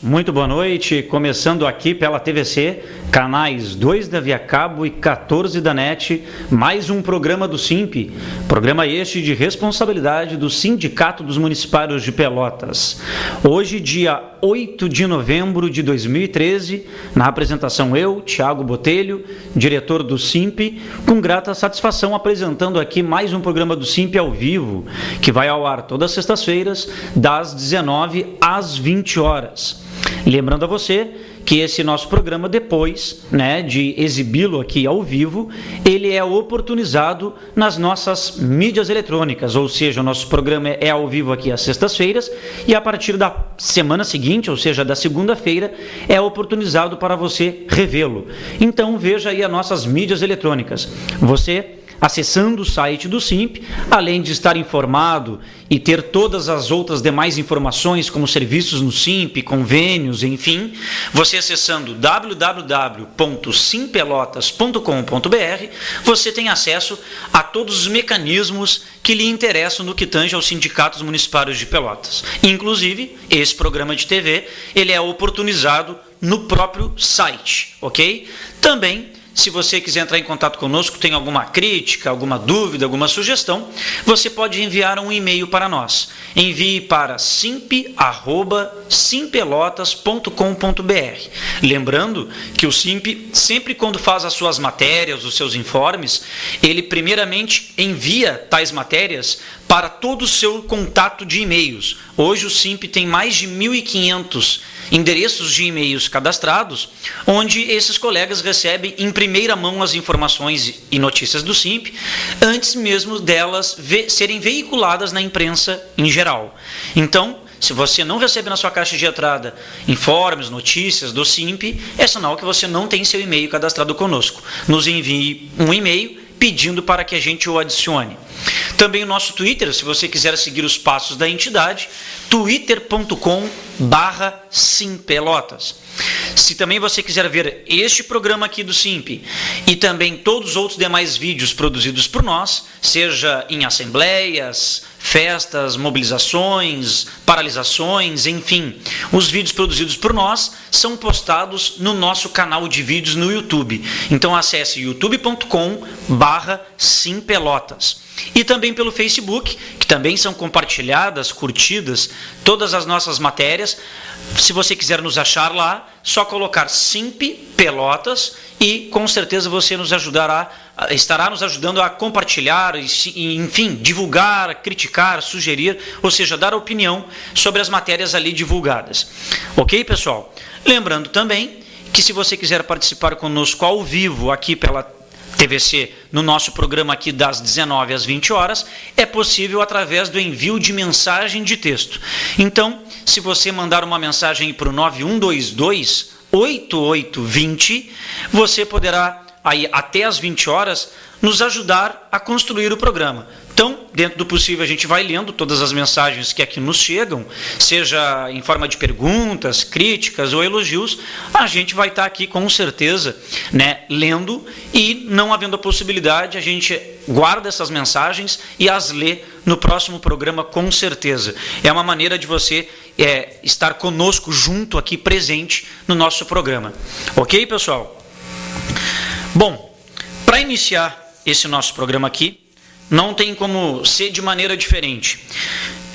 Muito boa noite, começando aqui pela TVC, canais 2 da Via Cabo e 14 da NET, mais um programa do SIMP, programa este de responsabilidade do Sindicato dos Municipários de Pelotas. Hoje, dia 8 de novembro de 2013, na apresentação eu, Thiago Botelho, diretor do SIMP, com grata satisfação apresentando aqui mais um programa do SIMP ao vivo, que vai ao ar todas as sextas-feiras, das 19 às 20 horas. Lembrando a você que esse nosso programa, depois de exibi-lo aqui ao vivo, ele é oportunizado nas nossas mídias eletrônicas, ou seja, o nosso programa é ao vivo aqui às sextas-feiras e a partir da semana seguinte, ou seja, da segunda-feira, é oportunizado para você revê-lo. Então veja aí as nossas mídias eletrônicas. Você, acessando o site do SIMP, além de estar informado e ter todas as outras demais informações, como serviços no SIMP, convênios, enfim, você acessando www.simpelotas.com.br, você tem acesso a todos os mecanismos que lhe interessam no que tange aos sindicatos municipários de Pelotas. Inclusive, esse programa de TV, ele é oportunizado no próprio site, ok? Também, se você quiser entrar em contato conosco, tem alguma crítica, alguma dúvida, alguma sugestão, você pode enviar um e-mail para nós. Envie para simp@simpelotas.com.br. Lembrando que o SIMP, sempre quando faz as suas matérias, os seus informes, ele primeiramente envia tais matérias para todo o seu contato de e-mails. Hoje o SIMP tem mais de 1.500 endereços de e-mails cadastrados, onde esses colegas recebem em primeira mão as informações e notícias do SIMP, antes mesmo delas serem veiculadas na imprensa em geral. Então, se você não recebe na sua caixa de entrada informes, notícias do SIMP, é sinal que você não tem seu e-mail cadastrado conosco. Nos envie um e-mail pedindo para que a gente o adicione. Também o nosso Twitter, se você quiser seguir os passos da entidade, twitter.com/simpelotas. Se também você quiser ver este programa aqui do SIMP e também todos os outros demais vídeos produzidos por nós, seja em assembleias, festas, mobilizações, paralisações, enfim, os vídeos produzidos por nós são postados no nosso canal de vídeos no YouTube. Então acesse youtube.com/simpelotas. E também pelo Facebook, que também são compartilhadas, curtidas, todas as nossas matérias. Se você quiser nos achar lá, só colocar SIMP Pelotas e com certeza você estará nos ajudando a compartilhar, e, enfim, divulgar, criticar, sugerir, ou seja, dar opinião sobre as matérias ali divulgadas. Ok, pessoal? Lembrando também que se você quiser participar conosco ao vivo aqui pela TVC, no nosso programa aqui das 19 às 20 horas, é possível através do envio de mensagem de texto. Então, se você mandar uma mensagem para o 9122-8820, você poderá, aí, até às 20 horas, nos ajudar a construir o programa. Então, dentro do possível, a gente vai lendo todas as mensagens que aqui nos chegam, seja em forma de perguntas, críticas ou elogios, a gente vai estar aqui com certeza, lendo, e não havendo a possibilidade, a gente guarda essas mensagens e as lê no próximo programa com certeza. É uma maneira de você estar conosco junto aqui, presente no nosso programa. Ok, pessoal? Bom, para iniciar esse nosso programa aqui, não tem como ser de maneira diferente.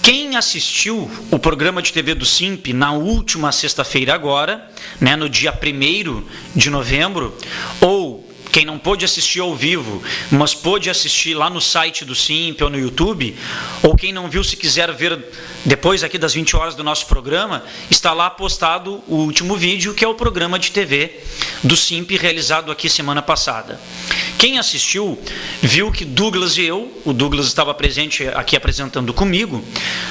Quem assistiu o programa de TV do SIMP na última sexta-feira agora, no dia 1º de novembro, ou quem não pôde assistir ao vivo, mas pôde assistir lá no site do SIMP ou no YouTube, ou quem não viu, se quiser ver depois aqui das 20 horas do nosso programa, está lá postado o último vídeo, que é o programa de TV do SIMP realizado aqui semana passada. Quem assistiu, viu que Douglas e eu, o Douglas estava presente aqui apresentando comigo,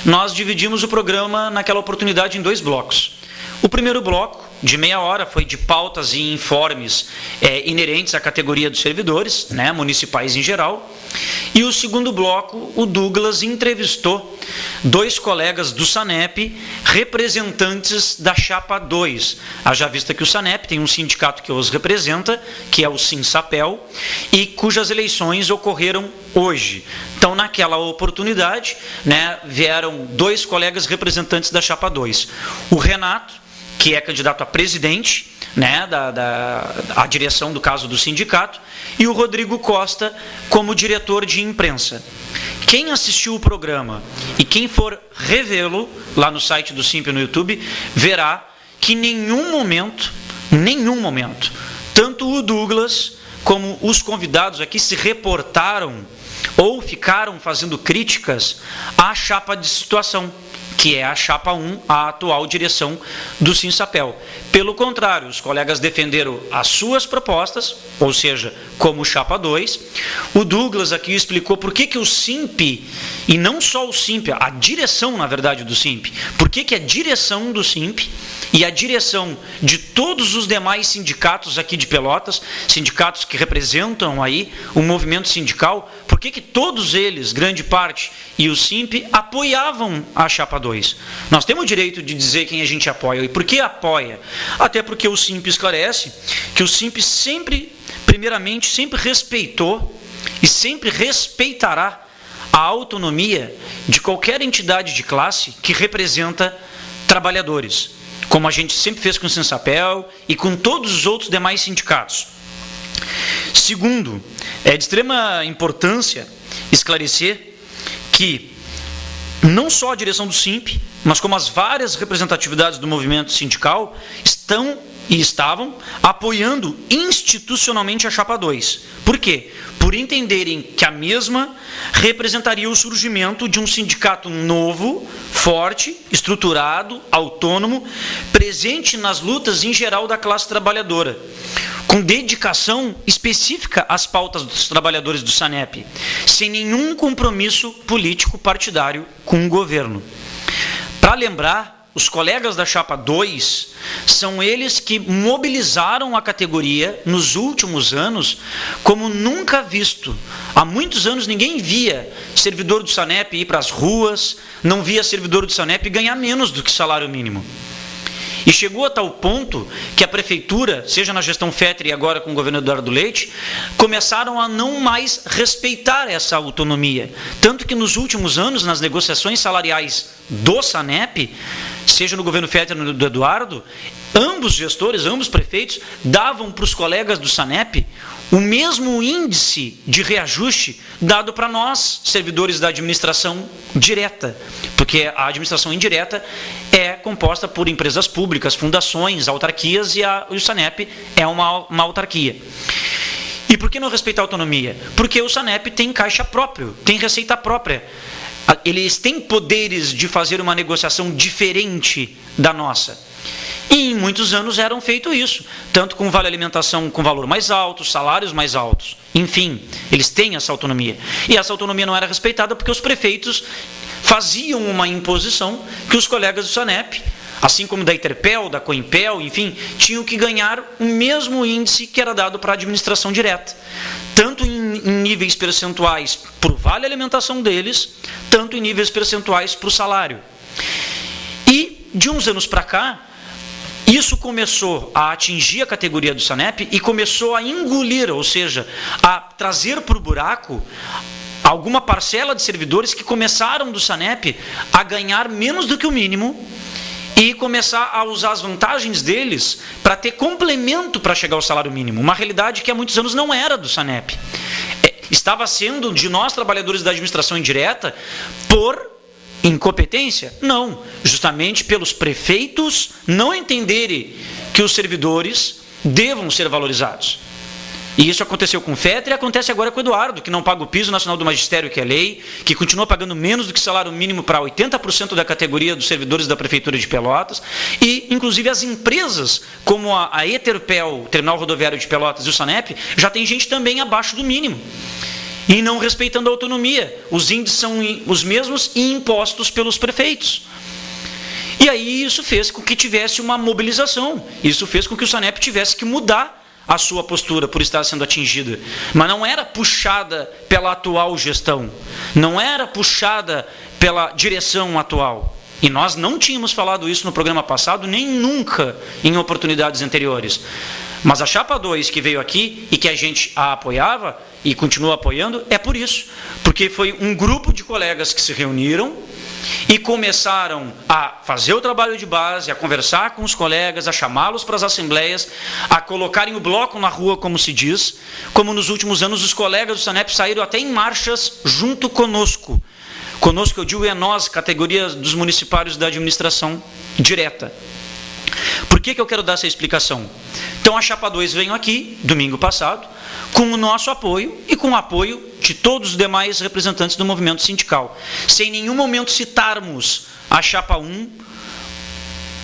nós dividimos o programa naquela oportunidade em 2 blocos. O primeiro bloco, de meia hora, foi de pautas e informes inerentes à categoria dos servidores, municipais em geral. E o segundo bloco, o Douglas entrevistou 2 colegas do SANEP, representantes da Chapa 2. Haja vista que o SANEP tem um sindicato que os representa, que é o SINSAPEL, e cujas eleições ocorreram hoje. Então, naquela oportunidade, vieram 2 colegas representantes da Chapa 2. O Renato, que é candidato a presidente, né, a direção do caso do sindicato, e o Rodrigo Costa como diretor de imprensa. Quem assistiu o programa e quem for revê-lo lá no site do Simp no YouTube, verá que em nenhum momento, tanto o Douglas como os convidados aqui se reportaram ou ficaram fazendo críticas à chapa de situação, que é a chapa 1, a atual direção do Sinsapel. Pelo contrário, os colegas defenderam as suas propostas, ou seja, como chapa 2. O Douglas aqui explicou por que o Simp, e não só o Simp, a direção, na verdade, do Simp, por que a direção do Simp e a direção de todos os demais sindicatos aqui de Pelotas, sindicatos que representam aí o movimento sindical, por que todos eles, grande parte, e o Simp apoiavam a chapa 2. Nós temos o direito de dizer quem a gente apoia. E por que apoia? Até porque o Simp esclarece que o Simp sempre, primeiramente, sempre respeitou e sempre respeitará a autonomia de qualquer entidade de classe que representa trabalhadores, como a gente sempre fez com o Sinsapel e com todos os outros demais sindicatos. Segundo, é de extrema importância esclarecer que não só a direção do Simp, mas como as várias representatividades do movimento sindical estão e estavam apoiando institucionalmente a chapa 2. Por quê? Por entenderem que a mesma representaria o surgimento de um sindicato novo, forte, estruturado, autônomo, presente nas lutas em geral da classe trabalhadora, com dedicação específica às pautas dos trabalhadores do SANEP, sem nenhum compromisso político partidário com o governo. Para lembrar, os colegas da chapa 2 são eles que mobilizaram a categoria nos últimos anos como nunca visto. Há muitos anos ninguém via servidor do SANEP ir para as ruas, não via servidor do SANEP ganhar menos do que salário mínimo. E chegou a tal ponto que a prefeitura, seja na gestão Fetter e agora com o governo Eduardo Leite, começaram a não mais respeitar essa autonomia. Tanto que nos últimos anos, nas negociações salariais do SANEP, seja no governo Fetter ou do Eduardo, ambos gestores, ambos prefeitos, davam para os colegas do SANEP o mesmo índice de reajuste dado para nós, servidores da administração direta, porque a administração indireta é composta por empresas públicas, fundações, autarquias, e o SANEP é uma autarquia. E por que não respeitar a autonomia? Porque o SANEP tem caixa próprio, tem receita própria. Eles têm poderes de fazer uma negociação diferente da nossa. E em muitos anos eram feito isso, tanto com vale alimentação com valor mais alto, salários mais altos. Enfim, eles têm essa autonomia. E essa autonomia não era respeitada porque os prefeitos faziam uma imposição que os colegas do SANEP, assim como da Interpel, da Coimpel, enfim, tinham que ganhar o mesmo índice que era dado para a administração direta. Tanto em níveis percentuais para o vale alimentação deles, tanto em níveis percentuais para o salário. E de uns anos para cá, isso começou a atingir a categoria do SANEP e começou a engolir, ou seja, a trazer para o buraco alguma parcela de servidores que começaram do SANEP a ganhar menos do que o mínimo e começar a usar as vantagens deles para ter complemento para chegar ao salário mínimo. Uma realidade que há muitos anos não era do SANEP. Estava sendo de nós, trabalhadores da administração indireta, por incompetência? Não. Justamente pelos prefeitos não entenderem que os servidores devam ser valorizados. E isso aconteceu com o Fetter e acontece agora com o Eduardo, que não paga o piso nacional do magistério, que é lei, que continua pagando menos do que salário mínimo para 80% da categoria dos servidores da Prefeitura de Pelotas, e inclusive as empresas, como a Eterpel, Terminal Rodoviário de Pelotas e o SANEP, já tem gente também abaixo do mínimo. E não respeitando a autonomia. Os índices são os mesmos e impostos pelos prefeitos. E aí isso fez com que tivesse uma mobilização. Isso fez com que o SANEP tivesse que mudar a sua postura por estar sendo atingida. Mas não era puxada pela atual gestão. Não era puxada pela direção atual. E nós não tínhamos falado isso no programa passado, nem nunca em oportunidades anteriores. Mas a chapa 2 que veio aqui e que a gente a apoiava e continua apoiando, é por isso. Porque foi um grupo de colegas que se reuniram e começaram a fazer o trabalho de base, a conversar com os colegas, a chamá-los para as assembleias, a colocarem o bloco na rua, como se diz, como nos últimos anos os colegas do SANEP saíram até em marchas junto conosco. Conosco, eu digo, é nós, categoria dos municipários da administração direta. Por que eu quero dar essa explicação? Então, a Chapa 2 veio aqui, domingo passado, com o nosso apoio e com o apoio de todos os demais representantes do movimento sindical. Sem em nenhum momento citarmos a Chapa 1,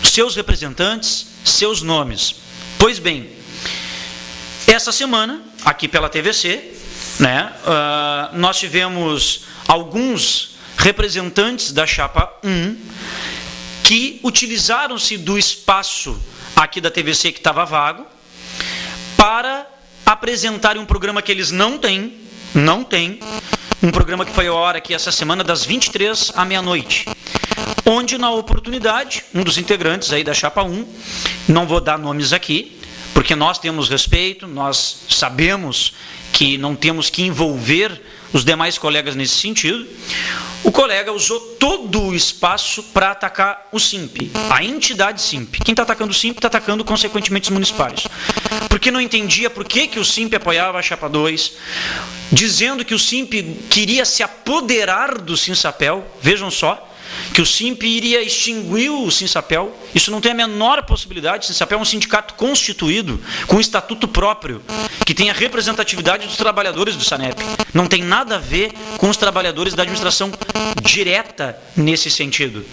seus representantes, seus nomes. Pois bem, essa semana, aqui pela TVC, né, nós tivemos alguns representantes da Chapa 1 que utilizaram-se do espaço aqui da TVC que estava vago para apresentarem um programa que eles não têm, um programa que foi a hora aqui essa semana das 23 à meia-noite, onde na oportunidade, um dos integrantes aí da Chapa 1, não vou dar nomes aqui, porque nós temos respeito, nós sabemos que não temos que envolver os demais colegas nesse sentido, o colega usou todo o espaço para atacar o SIMP, a entidade SIMP. Quem está atacando o SIMP está atacando, consequentemente, os municipários. Porque não entendia por que o SIMP apoiava a Chapa 2, dizendo que o SIMP queria se apoderar do Sinsapel, vejam só, que o SIMP iria extinguir o Sinsapel. Isso não tem a menor possibilidade. O Sinsapel é um sindicato constituído, com um estatuto próprio, que tem a representatividade dos trabalhadores do SANEP. Não tem nada a ver com os trabalhadores da administração direta nesse sentido.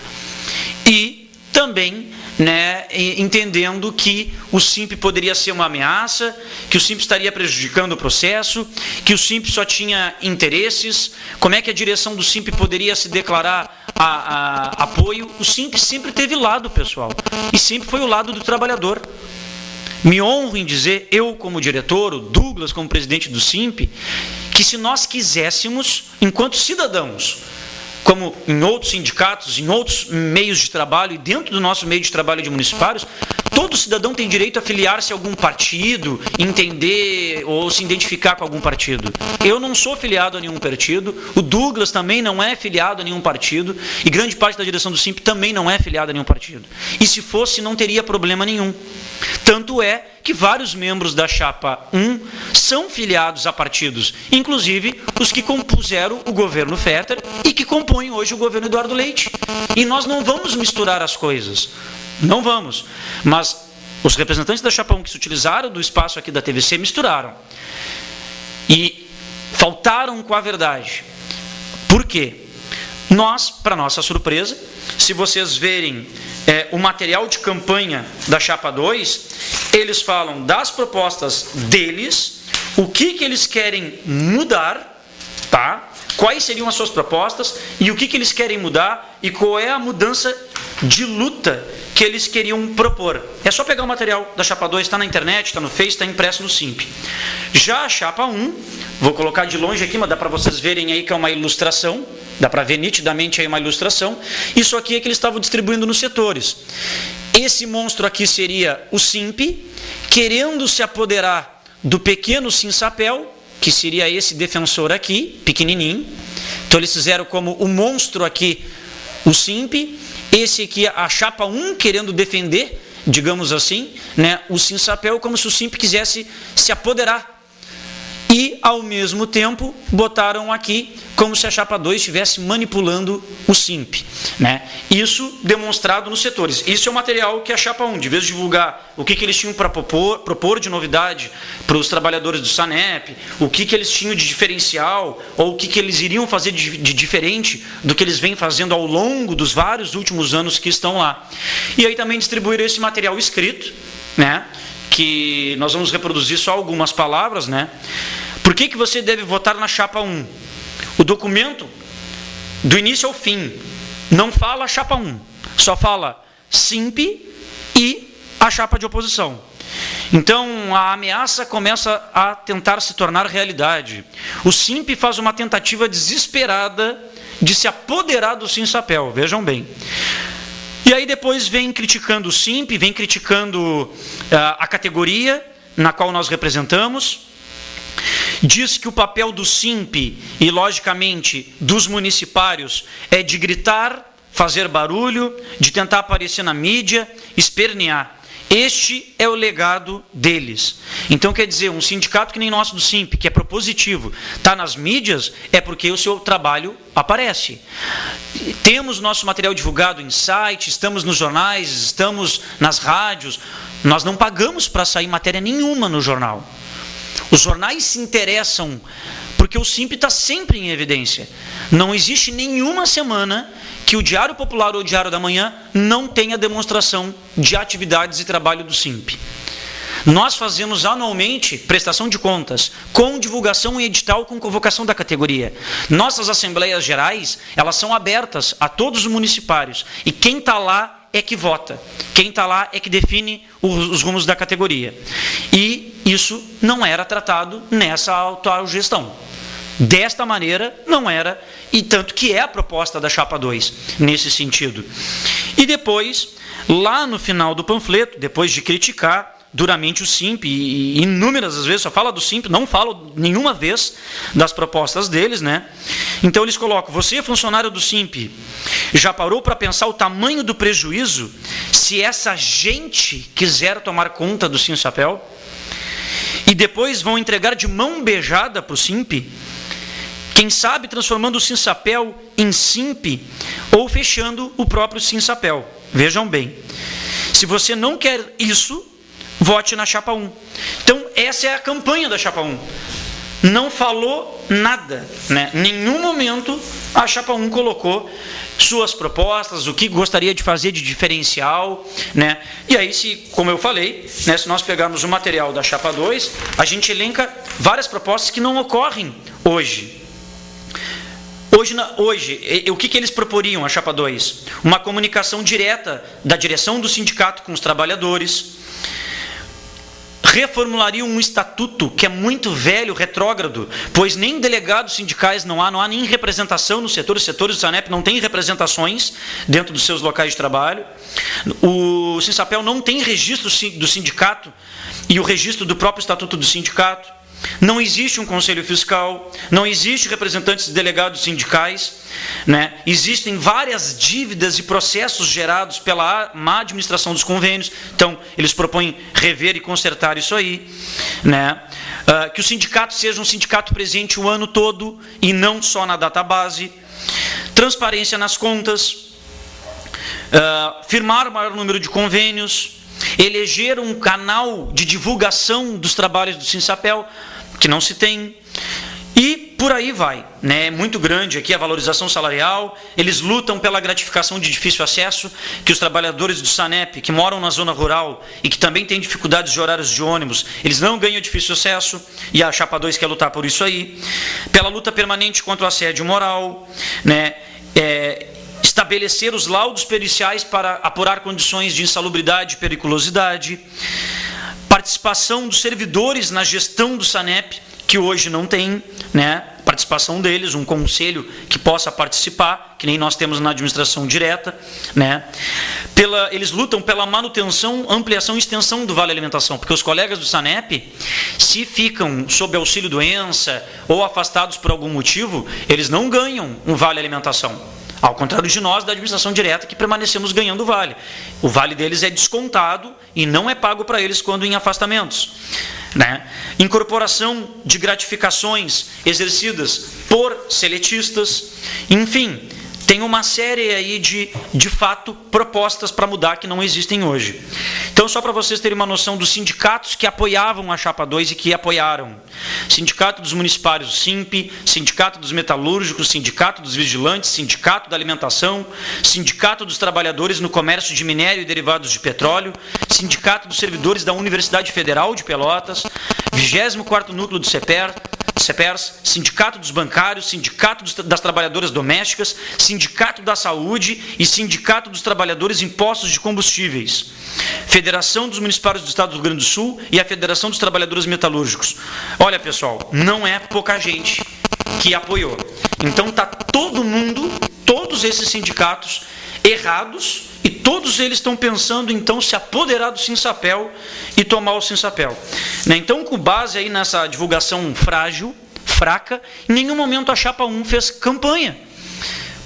E também, né, entendendo que o SIMP poderia ser uma ameaça, que o SIMP estaria prejudicando o processo, que o SIMP só tinha interesses, como é que a direção do SIMP poderia se declarar a apoio. O SIMP sempre teve lado, pessoal, e sempre foi o lado do trabalhador. Me honro em dizer, eu como diretor, o Douglas como presidente do SIMP, que se nós quiséssemos, enquanto cidadãos, como em outros sindicatos, em outros meios de trabalho e dentro do nosso meio de trabalho de municipários, todo cidadão tem direito a filiar-se a algum partido, entender ou se identificar com algum partido. Eu não sou filiado a nenhum partido, o Douglas também não é filiado a nenhum partido e grande parte da direção do SIMP também não é filiada a nenhum partido. E se fosse, não teria problema nenhum. Tanto é que vários membros da Chapa 1 são filiados a partidos, inclusive os que compuseram o governo Fetter e que compõem hoje o governo Eduardo Leite. E nós não vamos misturar as coisas, não vamos. Mas os representantes da Chapa 1 que se utilizaram do espaço aqui da TVC misturaram. E faltaram com a verdade. Por quê? Nós, para nossa surpresa, se vocês verem o material de campanha da Chapa 2, eles falam das propostas deles, o que eles querem mudar, tá? Quais seriam as suas propostas e o que eles querem mudar e qual é a mudança de luta que eles queriam propor. É só pegar o material da Chapa 2, está na internet, está no Face, está impresso no SIMP. Já a Chapa 1, vou colocar de longe aqui, mas dá para vocês verem aí que é uma ilustração, dá para ver nitidamente aí uma ilustração. Isso aqui é que eles estavam distribuindo nos setores. Esse monstro aqui seria o SIMP, querendo se apoderar do pequeno Sinsapel, que seria esse defensor aqui, pequenininho. Então eles fizeram como o monstro aqui, o SIMP, esse aqui a Chapa 1 querendo defender, digamos assim, né, o Sinsapel, como se o SIMP quisesse se apoderar. E, ao mesmo tempo, botaram aqui como se a Chapa 2 estivesse manipulando o SIMP. Né? Isso demonstrado nos setores. Isso é o material que a Chapa 1, de vez de divulgar o que eles tinham para propor de novidade para os trabalhadores do SANEP, o que eles tinham de diferencial, ou o que eles iriam fazer de diferente do que eles vêm fazendo ao longo dos vários últimos anos que estão lá. E aí também distribuíram esse material escrito, né? Que nós vamos reproduzir só algumas palavras, né? Por que você deve votar na Chapa 1? O documento, do início ao fim, não fala Chapa 1, só fala SIMP e a chapa de oposição. Então, a ameaça começa a tentar se tornar realidade. O SIMP faz uma tentativa desesperada de se apoderar do Sinsapel, vejam bem. E aí depois vem criticando o SIMP, vem criticando a categoria na qual nós representamos, diz que o papel do SIMP e, logicamente, dos municipários é de gritar fazer barulho, de tentar aparecer na mídia, espernear. Este é o legado deles. Então, quer dizer, um sindicato que nem nosso do Simp, que é propositivo, está nas mídias, é porque o seu trabalho aparece. Temos nosso material divulgado em site, estamos nos jornais, estamos nas rádios. Nós não pagamos para sair matéria nenhuma no jornal. Os jornais se interessam porque o Simp está sempre em evidência. Não existe nenhuma semana que o Diário Popular ou o Diário da Manhã não tenha demonstração de atividades e trabalho do Simp. Nós fazemos anualmente prestação de contas, com divulgação em edital, com convocação da categoria. Nossas assembleias gerais, elas são abertas a todos os municipários. E quem está lá é que vota. Quem está lá é que define os rumos da categoria. E isso não era tratado nessa atual gestão. Desta maneira, não era, e tanto que é a proposta da Chapa 2, nesse sentido. E depois, lá no final do panfleto, depois de criticar duramente o Simp, e inúmeras vezes, só fala do Simp, não falo nenhuma vez das propostas deles, né? Então eles colocam: você, funcionário do Simp, já parou para pensar o tamanho do prejuízo se essa gente quiser tomar conta do Sinsapel? E depois vão entregar de mão beijada para o Simp? Quem sabe transformando o Sinsapel em Simp ou fechando o próprio Sinsapel. Vejam bem, se você não quer isso, vote na Chapa 1. Então, essa é a campanha da Chapa 1. Não falou nada, né? Em nenhum momento a Chapa 1 colocou suas propostas, o que gostaria de fazer de diferencial, né? E aí, como eu falei, né, se nós pegarmos o material da Chapa 2, a gente elenca várias propostas que não ocorrem hoje. Hoje, o que eles proporiam, a Chapa 2? Uma comunicação direta da direção do sindicato com os trabalhadores. Reformulariam um estatuto que é muito velho, retrógrado, pois nem delegados sindicais não há nem representação no setor. Os setores do SANEP não têm representações dentro dos seus locais de trabalho. O Sinsapel não tem registro do sindicato e o registro do próprio estatuto do sindicato. Não existe um conselho fiscal, não existe representantes delegados sindicais, né? Existem várias dívidas e processos gerados pela má administração dos convênios. Então, eles propõem rever e consertar isso aí, né? Que o sindicato seja um sindicato presente o ano todo e não só na database. Transparência nas contas, firmar o maior número de convênios, eleger um canal de divulgação dos trabalhos do Sinsapel, que não se tem, e por aí vai, né? É muito grande aqui a valorização salarial. Eles lutam pela gratificação de difícil acesso, que os trabalhadores do SANEP, que moram na zona rural e que também têm dificuldades de horários de ônibus, eles não ganham difícil acesso, e a Chapa 2 quer lutar por isso aí. Pela luta permanente contra o assédio moral, né? Estabelecer os laudos periciais para apurar condições de insalubridade e periculosidade. Participação dos servidores na gestão do SANEP, que hoje não tem, né? Participação deles, um conselho que possa participar, que nem nós temos na administração direta, né? Eles lutam pela manutenção, ampliação e extensão do Vale Alimentação, porque os colegas do SANEP, se ficam sob auxílio doença ou afastados por algum motivo, eles não ganham um Vale Alimentação. Ao contrário de nós, da administração direta, que permanecemos ganhando o vale. O vale deles é descontado e não é pago para eles quando em afastamentos, né? Incorporação de gratificações exercidas por seletistas. Enfim, tem uma série aí de fato, propostas para mudar que não existem hoje. Então, só para vocês terem uma noção dos sindicatos que apoiavam a Chapa 2 e que apoiaram. Sindicato dos Municipários Simp, Sindicato dos Metalúrgicos, Sindicato dos Vigilantes, Sindicato da Alimentação, Sindicato dos Trabalhadores no Comércio de Minério e Derivados de Petróleo, Sindicato dos Servidores da Universidade Federal de Pelotas, 24º Núcleo do CEPERS, Sindicato dos Bancários, Sindicato das Trabalhadoras Domésticas, Sindicato da Saúde e Sindicato dos Trabalhadores em Postos de Combustíveis, Federação dos Municipários do Estado do Rio Grande do Sul e a Federação dos Trabalhadores Metalúrgicos. Olha, pessoal, não é pouca gente que apoiou. Então está todo mundo, todos esses sindicatos errados, e todos eles estão pensando, então, se apoderar do Sinsapel e tomar o Sinsapel. Então, com base aí nessa divulgação frágil, fraca, em nenhum momento a Chapa 1 fez campanha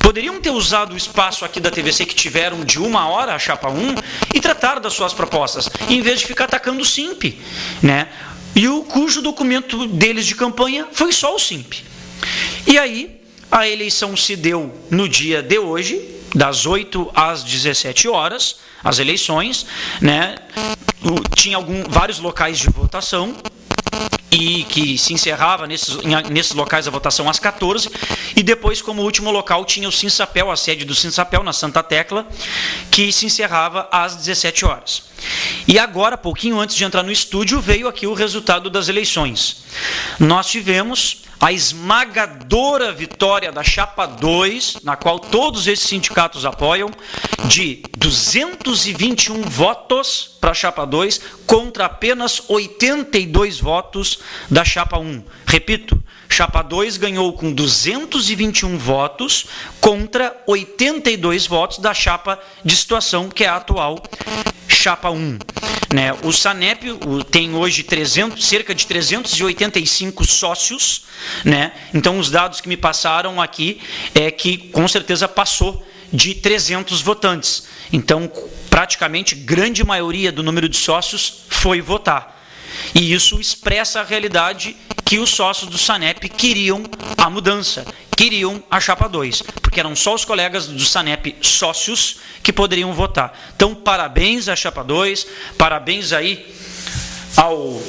poderiam ter usado o espaço aqui da TVC que tiveram de 1 hora, a chapa 1, e tratar das suas propostas, em vez de ficar atacando o SIMP, né? E cujo documento deles de campanha foi só o SIMP. E aí, a eleição se deu no dia de hoje, das 8 às 17 horas, as eleições, né? Tinha vários locais de votação, e que se encerrava nesses locais a votação às 14, e depois, como último local, tinha o Sinsapel, a sede do Sinsapel, na Santa Tecla, que se encerrava às 17 horas. E agora, pouquinho antes de entrar no estúdio, veio aqui o resultado das eleições. Nós tivemos a esmagadora vitória da Chapa 2, na qual todos esses sindicatos apoiam, de 221 votos para a Chapa 2, contra apenas 82 votos da Chapa 1. Repito, Chapa 2 ganhou com 221 votos contra 82 votos da chapa de situação, que é a atual Chapa 1. Né? O SANEP tem hoje cerca de 385 sócios, né? Então os dados que me passaram aqui é que com certeza passou de 300 votantes. Então praticamente grande maioria do número de sócios foi votar. E isso expressa a realidade que os sócios do SANEP queriam a mudança, queriam a Chapa 2, porque eram só os colegas do SANEP sócios que poderiam votar. Então, parabéns à Chapa 2, parabéns aí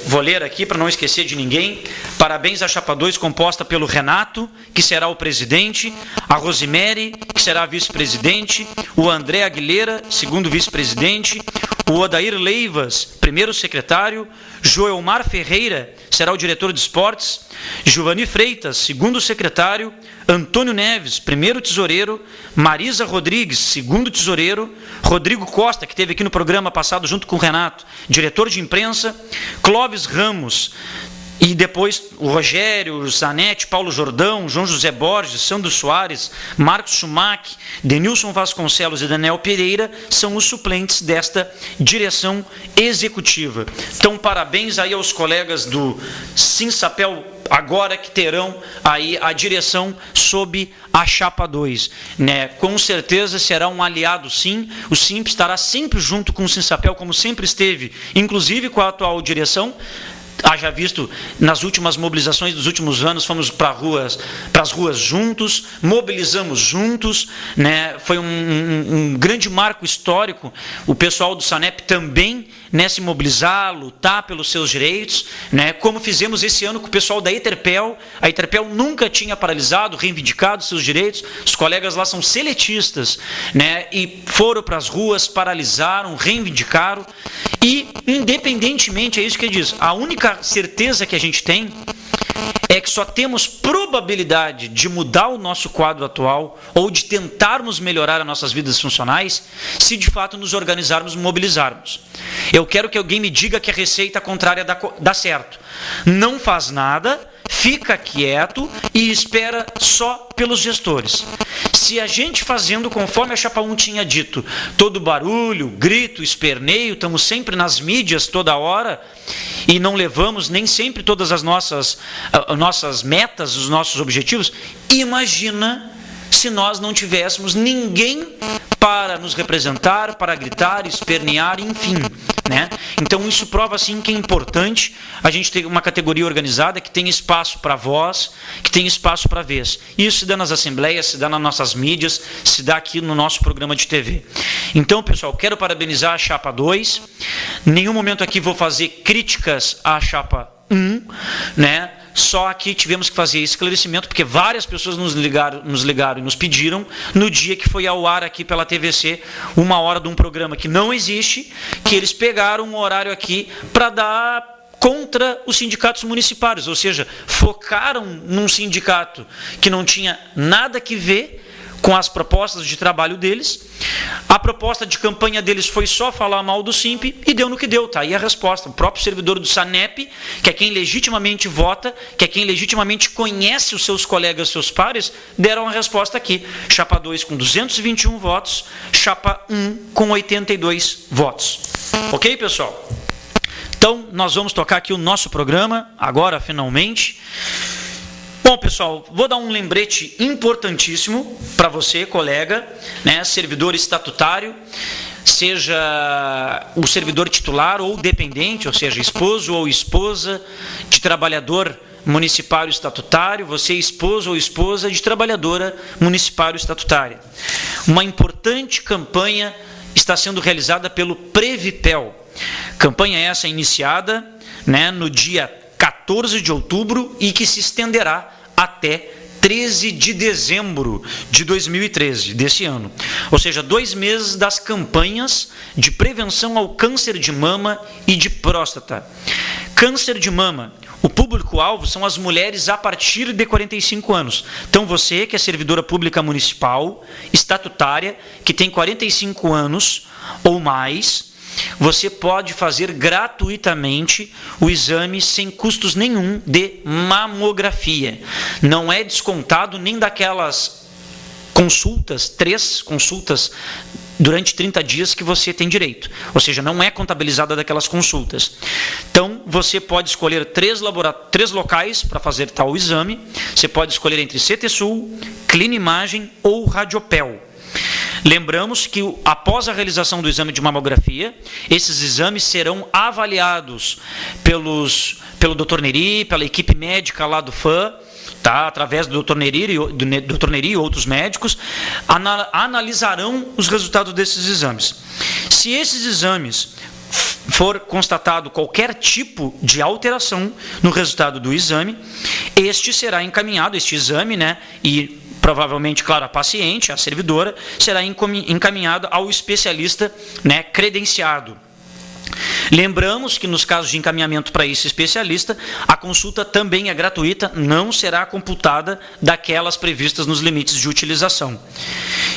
vou ler aqui para não esquecer de ninguém, parabéns à Chapa 2 composta pelo Renato, que será o presidente, a Rosemary, que será a vice-presidente, o André Aguilera, segundo vice-presidente, o Odair Leivas, primeiro secretário, Joelmar Ferreira, será o diretor de esportes, Giovanni Freitas, segundo secretário, Antônio Neves, primeiro tesoureiro, Marisa Rodrigues, segundo tesoureiro, Rodrigo Costa, que esteve aqui no programa passado junto com o Renato, diretor de imprensa, Clóvis Ramos, e depois o Rogério, Zanetti, Paulo Jordão, João José Borges, Sandro Soares, Marcos Schumacher, Denilson Vasconcelos e Daniel Pereira são os suplentes desta direção executiva. Então, parabéns aí aos colegas do Sinsapel, agora que terão aí a direção sob a Chapa 2. Né? Com certeza será um aliado, sim. O SIMP estará sempre junto com o Sinsapel, como sempre esteve, inclusive com a atual direção. Haja visto, nas últimas mobilizações dos últimos anos, fomos para as ruas juntos, mobilizamos juntos, né? Foi um grande marco histórico, o pessoal do SANEP também, né, se mobilizar, lutar pelos seus direitos, né, como fizemos esse ano com o pessoal da Eterpel. A Eterpel nunca tinha paralisado, reivindicado seus direitos, os colegas lá são seletistas, né, e foram para as ruas, paralisaram, reivindicaram, e independentemente, é isso que ele diz, a única certeza que a gente tem é que só temos probabilidade de mudar o nosso quadro atual ou de tentarmos melhorar as nossas vidas funcionais se de fato nos organizarmos e mobilizarmos. Eu quero que alguém me diga que a receita contrária dá certo. Não faz nada, fica quieto e espera só pelos gestores. Se a gente fazendo conforme a Chapa 1 tinha dito, todo barulho, grito, esperneio, estamos sempre nas mídias toda hora e não levamos nem sempre todas as nossas metas, os nossos objetivos, imagina se nós não tivéssemos ninguém para nos representar, para gritar, espernear, enfim. Né? Então isso prova assim que é importante a gente ter uma categoria organizada que tem espaço para voz, que tem espaço para vez. Isso se dá nas assembleias, se dá nas nossas mídias, se dá aqui no nosso programa de TV. Então, pessoal, quero parabenizar a Chapa 2. Em nenhum momento aqui vou fazer críticas à Chapa 1, né? Só aqui tivemos que fazer esclarecimento, porque várias pessoas nos ligaram e nos pediram, no dia que foi ao ar aqui pela TVC, 1 hora de um programa que não existe, que eles pegaram um horário aqui para dar contra os sindicatos municipais, ou seja, focaram num sindicato que não tinha nada que ver com as propostas de trabalho deles. A proposta de campanha deles foi só falar mal do SIMP e deu no que deu, tá aí a resposta. O próprio servidor do SANEP, que é quem legitimamente vota, que é quem legitimamente conhece os seus colegas, seus pares, deram a resposta aqui. Chapa 2 com 221 votos, Chapa 1 com 82 votos. Ok, pessoal? Então, nós vamos tocar aqui o nosso programa, agora, finalmente. Bom, pessoal, vou dar um lembrete importantíssimo para você, colega, né, servidor estatutário, seja o servidor titular ou dependente, ou seja, esposo ou esposa de trabalhador municipal estatutário, você esposo ou esposa de trabalhadora municipal estatutária. Uma importante campanha está sendo realizada pelo Previpel. Campanha essa iniciada, né, no dia 14 de outubro e que se estenderá até 13 de dezembro de 2013, desse ano. Ou seja, 2 meses das campanhas de prevenção ao câncer de mama e de próstata. Câncer de mama, o público-alvo são as mulheres a partir de 45 anos. Então você, que é servidora pública municipal, estatutária, que tem 45 anos ou mais, você pode fazer gratuitamente o exame sem custos nenhum de mamografia. Não é descontado nem daquelas consultas, 3 consultas durante 30 dias que você tem direito. Ou seja, não é contabilizada daquelas consultas. Então, você pode escolher 3 locais para fazer tal exame. Você pode escolher entre CTSul, Clinimagem ou Radiopel. Lembramos que após a realização do exame de mamografia, esses exames serão avaliados pelo Dr. Neri, pela equipe médica lá do FAM, tá? Através do Dr. Neri e outros médicos, analisarão os resultados desses exames. Se esses exames for constatado qualquer tipo de alteração no resultado do exame, este exame, né, e provavelmente, claro, a paciente, a servidora, será encaminhada ao especialista, né, credenciado. Lembramos que nos casos de encaminhamento para esse especialista, a consulta também é gratuita, não será computada daquelas previstas nos limites de utilização.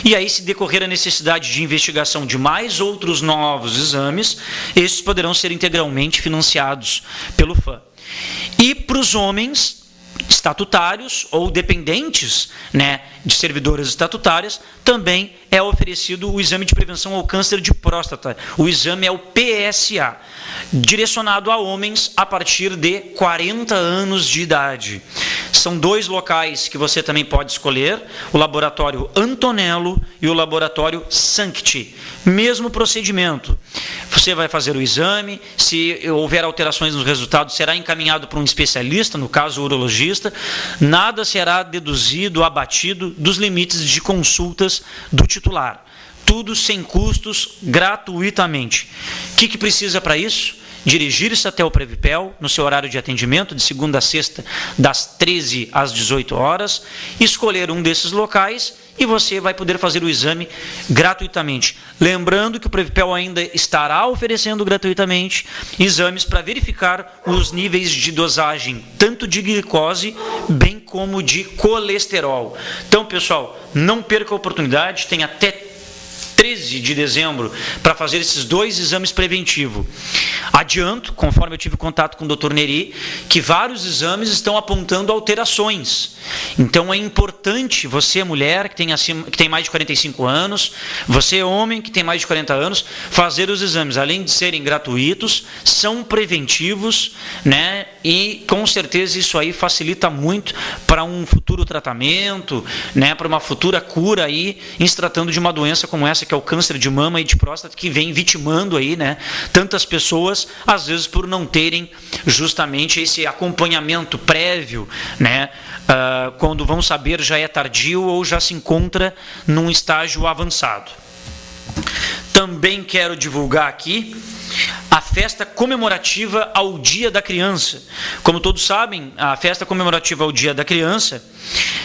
E aí, se decorrer a necessidade de investigação de mais outros novos exames, esses poderão ser integralmente financiados pelo FAM. E para os homens estatutários ou dependentes, né, de servidoras estatutárias, também é oferecido o exame de prevenção ao câncer de próstata. O exame é o PSA, direcionado a homens a partir de 40 anos de idade. São 2 locais que você também pode escolher, o laboratório Antonello e o laboratório Sancti. Mesmo procedimento. Você vai fazer o exame, se houver alterações nos resultados, será encaminhado para um especialista, no caso o urologista, nada será deduzido, abatido dos limites de consultas do titular. Tudo sem custos, gratuitamente. O que precisa para isso? Dirigir-se até o Previpel, no seu horário de atendimento, de segunda a sexta, das 13 às 18 horas, escolher um desses locais e você vai poder fazer o exame gratuitamente. Lembrando que o Previpel ainda estará oferecendo gratuitamente exames para verificar os níveis de dosagem, tanto de glicose, bem como de colesterol. Então, pessoal, não perca a oportunidade, tem até 13 de dezembro para fazer esses 2 exames preventivos. Adianto, conforme eu tive contato com o Dr. Neri, que vários exames estão apontando alterações. Então é importante você, mulher que tem mais de 45 anos, você, homem que tem mais de 40 anos, fazer os exames. Além de serem gratuitos, são preventivos, né? E com certeza isso aí facilita muito para um futuro tratamento, né? Para uma futura cura aí, em se tratando de uma doença como essa, que é o câncer de mama e de próstata, que vem vitimando aí, né, tantas pessoas, às vezes por não terem justamente esse acompanhamento prévio, né, quando vão saber já é tardio ou já se encontra num estágio avançado. Também quero divulgar aqui a festa comemorativa ao Dia da Criança. Como todos sabem, a festa comemorativa ao Dia da Criança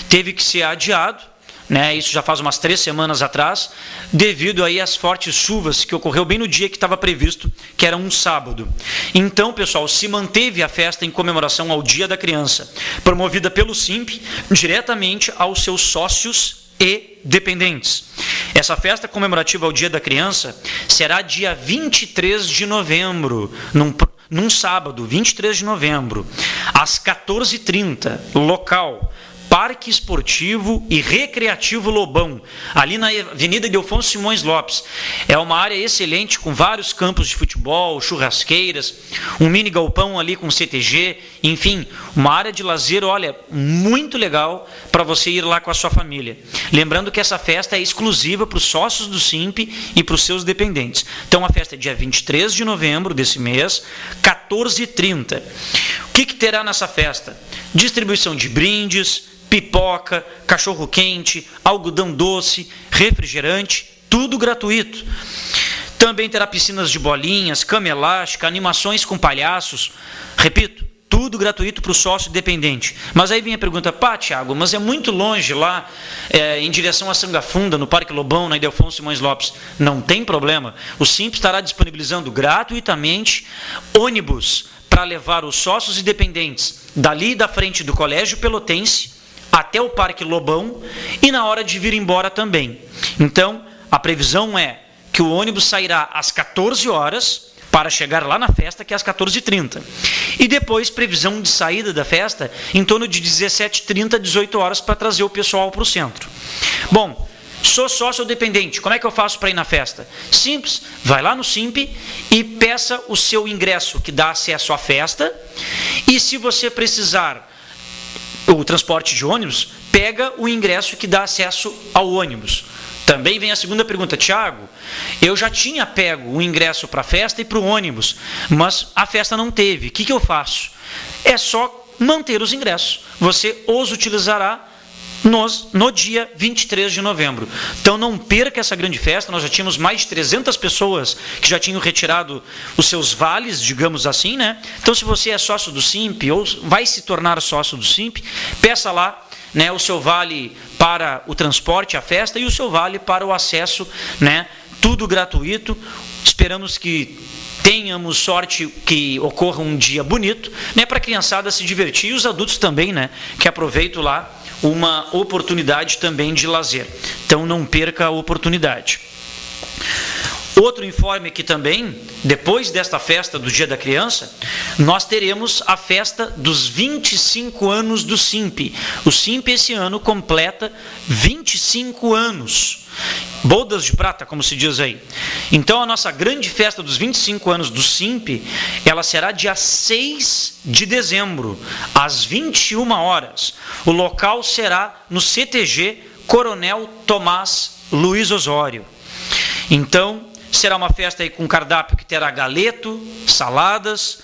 teve que ser adiado, né, isso já faz umas 3 semanas atrás, devido aí às fortes chuvas que ocorreu bem no dia que estava previsto, que era um sábado. Então, pessoal, se manteve a festa em comemoração ao Dia da Criança, promovida pelo SIMP, diretamente aos seus sócios e dependentes. Essa festa comemorativa ao Dia da Criança será dia 23 de novembro, num sábado, 23 de novembro, às 14h30, local Parque Esportivo e Recreativo Lobão, ali na Avenida Ildefonso Simões Lopes. É uma área excelente, com vários campos de futebol, churrasqueiras, um mini galpão ali com CTG, enfim, uma área de lazer, olha, muito legal para você ir lá com a sua família. Lembrando que essa festa é exclusiva para os sócios do Simp e para os seus dependentes. Então a festa é dia 23 de novembro desse mês, 14h30. O que terá nessa festa? Distribuição de brindes, pipoca, cachorro-quente, algodão doce, refrigerante, tudo gratuito. Também terá piscinas de bolinhas, cama elástica, animações com palhaços. Repito, tudo gratuito para o sócio dependente. Mas aí vem a pergunta, Tiago, mas é muito longe lá, em direção a Sangafunda, no Parque Lobão, na Ildefonso Simões Lopes. Não tem problema. O Simp estará disponibilizando gratuitamente ônibus para levar os sócios e dependentes dali da frente do Colégio Pelotense até o Parque Lobão e na hora de vir embora também. Então, a previsão é que o ônibus sairá às 14 horas para chegar lá na festa, que é às 14h30. E depois, previsão de saída da festa, em torno de 17h30, 18 horas, para trazer o pessoal para o centro. Bom, sou sócio ou dependente, como é que eu faço para ir na festa? Simples, vai lá no Simp e peça o seu ingresso, que dá acesso à festa, e se você precisar o transporte de ônibus, pega o ingresso que dá acesso ao ônibus. Também vem a segunda pergunta, Tiago, eu já tinha pego o ingresso para a festa e para o ônibus, mas a festa não teve, o que eu faço? É só manter os ingressos, você os utilizará no dia 23 de novembro. Então não perca essa grande festa, nós já tínhamos mais de 300 pessoas que já tinham retirado os seus vales, digamos assim, né? Então se você é sócio do Simp ou vai se tornar sócio do Simp, peça lá, né, o seu vale para o transporte à festa e o seu vale para o acesso, né? Tudo gratuito. Esperamos que tenhamos sorte que ocorra um dia bonito, né, para a criançada se divertir e os adultos também, né, que aproveitam lá uma oportunidade também de lazer. Então não perca a oportunidade. Outro informe aqui também, depois desta festa do Dia da Criança, nós teremos a festa dos 25 anos do Simp. O Simp esse ano completa 25 anos. Bodas de prata, como se diz aí. Então a nossa grande festa dos 25 anos do Simp, ela será dia 6 de dezembro, às 21 horas. O local será no CTG Coronel Tomás Luiz Osório. Então, será uma festa aí com cardápio que terá galeto, saladas,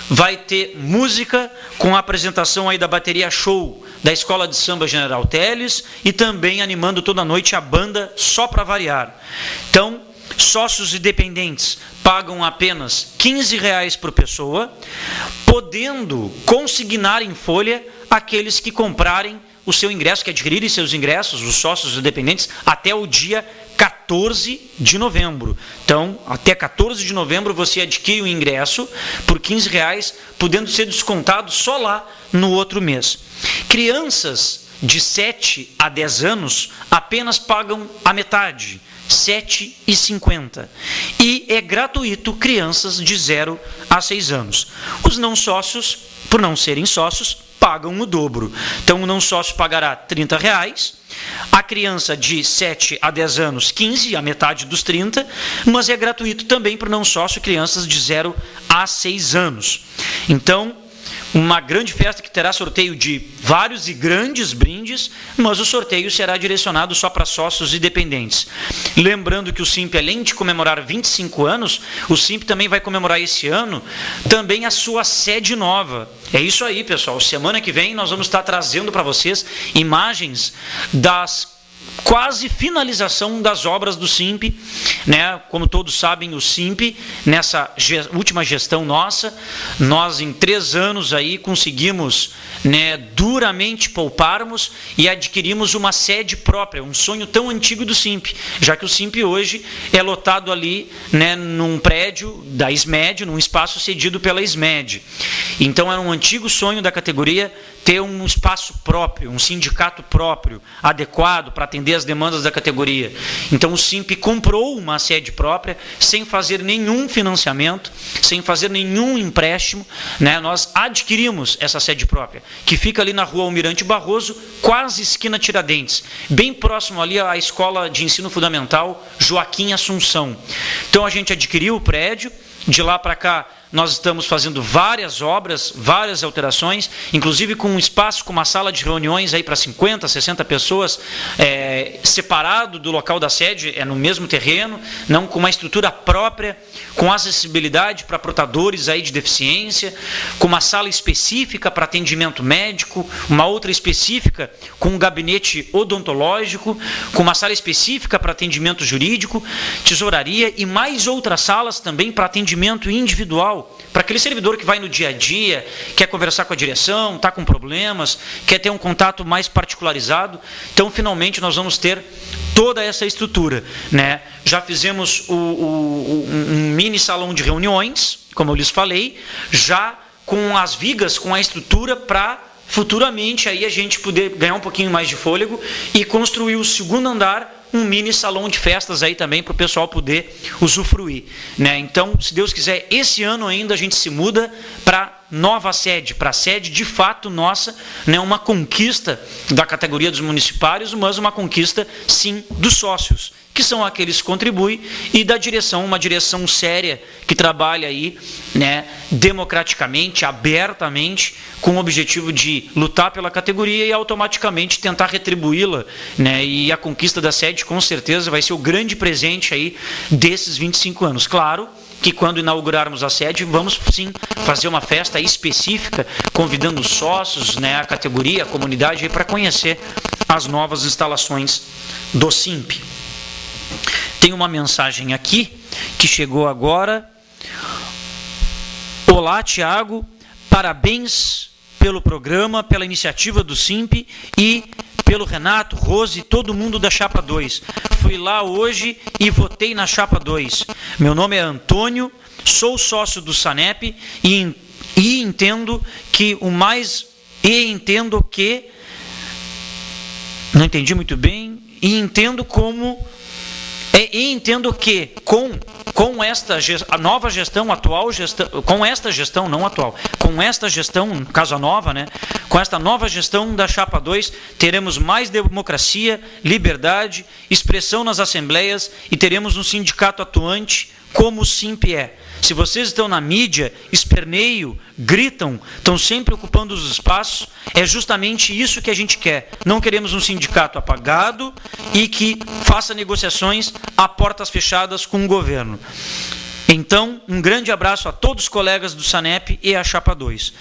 vai ter música com a apresentação aí da bateria show da Escola de Samba General Teles e também animando toda noite a banda Só Pra Variar. Então, sócios e dependentes pagam apenas R$15 por pessoa, podendo consignar em folha aqueles que comprarem o seu ingresso, que adquirirem seus ingressos, os sócios e dependentes, até o dia 14 de novembro. Então, até 14 de novembro você adquire o ingresso por R$15, podendo ser descontado só lá no outro mês. Crianças de 7 a 10 anos apenas pagam a metade, R$ 7,50. E é gratuito crianças de 0 a 6 anos. Os não sócios, por não serem sócios, pagam o dobro. Então, o não sócio pagará R$30, a criança de 7 a 10 anos, 15, a metade dos 30, mas é gratuito também para o não sócio crianças de 0 a 6 anos. Então, uma grande festa que terá sorteio de vários e grandes brindes, mas o sorteio será direcionado só para sócios e dependentes. Lembrando que o Simp, além de comemorar 25 anos, o Simp também vai comemorar esse ano também a sua sede nova. É isso aí, pessoal. Semana que vem nós vamos estar trazendo para vocês imagens das quase finalização das obras do Simp, né? Como todos sabem, o Simp, nessa última gestão nossa, nós em 3 anos aí conseguimos, né, duramente pouparmos e adquirimos uma sede própria, um sonho tão antigo do Simp, já que o Simp hoje é lotado ali, né, num prédio da SMED, num espaço cedido pela SMED. Então era um antigo sonho da categoria ter um espaço próprio, um sindicato próprio, adequado para atender as demandas da categoria. Então o SIMP comprou uma sede própria, sem fazer nenhum financiamento, sem fazer nenhum empréstimo, né? Nós adquirimos essa sede própria, que fica ali na rua Almirante Barroso, quase esquina Tiradentes, bem próximo ali à Escola de Ensino Fundamental Joaquim Assunção. Então a gente adquiriu o prédio, de lá para cá nós estamos fazendo várias obras, várias alterações, inclusive com um espaço, com uma sala de reuniões aí para 50, 60 pessoas, separado do local da sede, no mesmo terreno, não, com uma estrutura própria, com acessibilidade para portadores aí de deficiência, com uma sala específica para atendimento médico, uma outra específica com um gabinete odontológico, com uma sala específica para atendimento jurídico, tesouraria e mais outras salas também para atendimento individual, para aquele servidor que vai no dia a dia, quer conversar com a direção, está com problemas, quer ter um contato mais particularizado. Então, finalmente, nós vamos ter toda essa estrutura, né? Já fizemos um mini salão de reuniões, como eu lhes falei, já com as vigas, com a estrutura para futuramente aí a gente poder ganhar um pouquinho mais de fôlego e construir o segundo andar, um mini salão de festas aí também para o pessoal poder usufruir, né? Então, se Deus quiser, esse ano ainda a gente se muda para nova sede, para a sede de fato nossa, né? Uma conquista da categoria dos municipários, mas uma conquista sim dos sócios, que são aqueles que contribuem, e da direção, uma direção séria que trabalha aí, né, democraticamente, abertamente, com o objetivo de lutar pela categoria e automaticamente tentar retribuí-la, né? E a conquista da sede, com certeza, vai ser o grande presente aí desses 25 anos. Claro que quando inaugurarmos a sede, vamos sim fazer uma festa específica, convidando os sócios, né, a categoria, a comunidade, para conhecer as novas instalações do SIMP. Tem uma mensagem aqui que chegou agora. Olá, Tiago, parabéns pelo programa, pela iniciativa do SIMP e pelo Renato, Rose e todo mundo da Chapa 2. Fui lá hoje e votei na Chapa 2. Meu nome é Antônio, sou sócio do SANEP e entendo que o mais... E entendo que... Não entendi muito bem. E entendo como... E entendo que com esta a nova gestão, atual gestão, com esta gestão, não atual, com esta gestão, no caso a nova, né, com esta nova gestão da Chapa 2, teremos mais democracia, liberdade, expressão nas assembleias e teremos um sindicato atuante como o SIMP é. Se vocês estão na mídia, esperneiam, gritam, estão sempre ocupando os espaços, é justamente isso que a gente quer. Não queremos um sindicato apagado e que faça negociações a portas fechadas com o governo. Então, um grande abraço a todos os colegas do SANEP e a Chapa 2.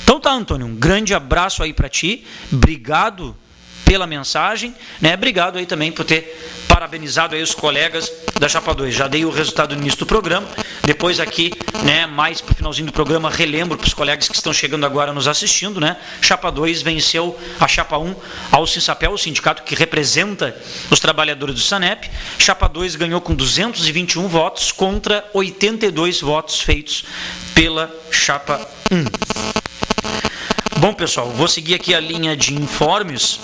Então tá, Antônio, um grande abraço aí para ti, obrigado pela mensagem, né? Obrigado aí também por ter parabenizado aí os colegas da Chapa 2. Já dei o resultado no início do programa, depois aqui, né, mais para o finalzinho do programa, relembro para os colegas que estão chegando agora nos assistindo, né? Chapa 2 venceu a Chapa 1 ao Sinsapel, o sindicato que representa os trabalhadores do SANEP. Chapa 2 ganhou com 221 votos contra 82 votos feitos pela Chapa 1. Bom, pessoal, vou seguir aqui a linha de informes.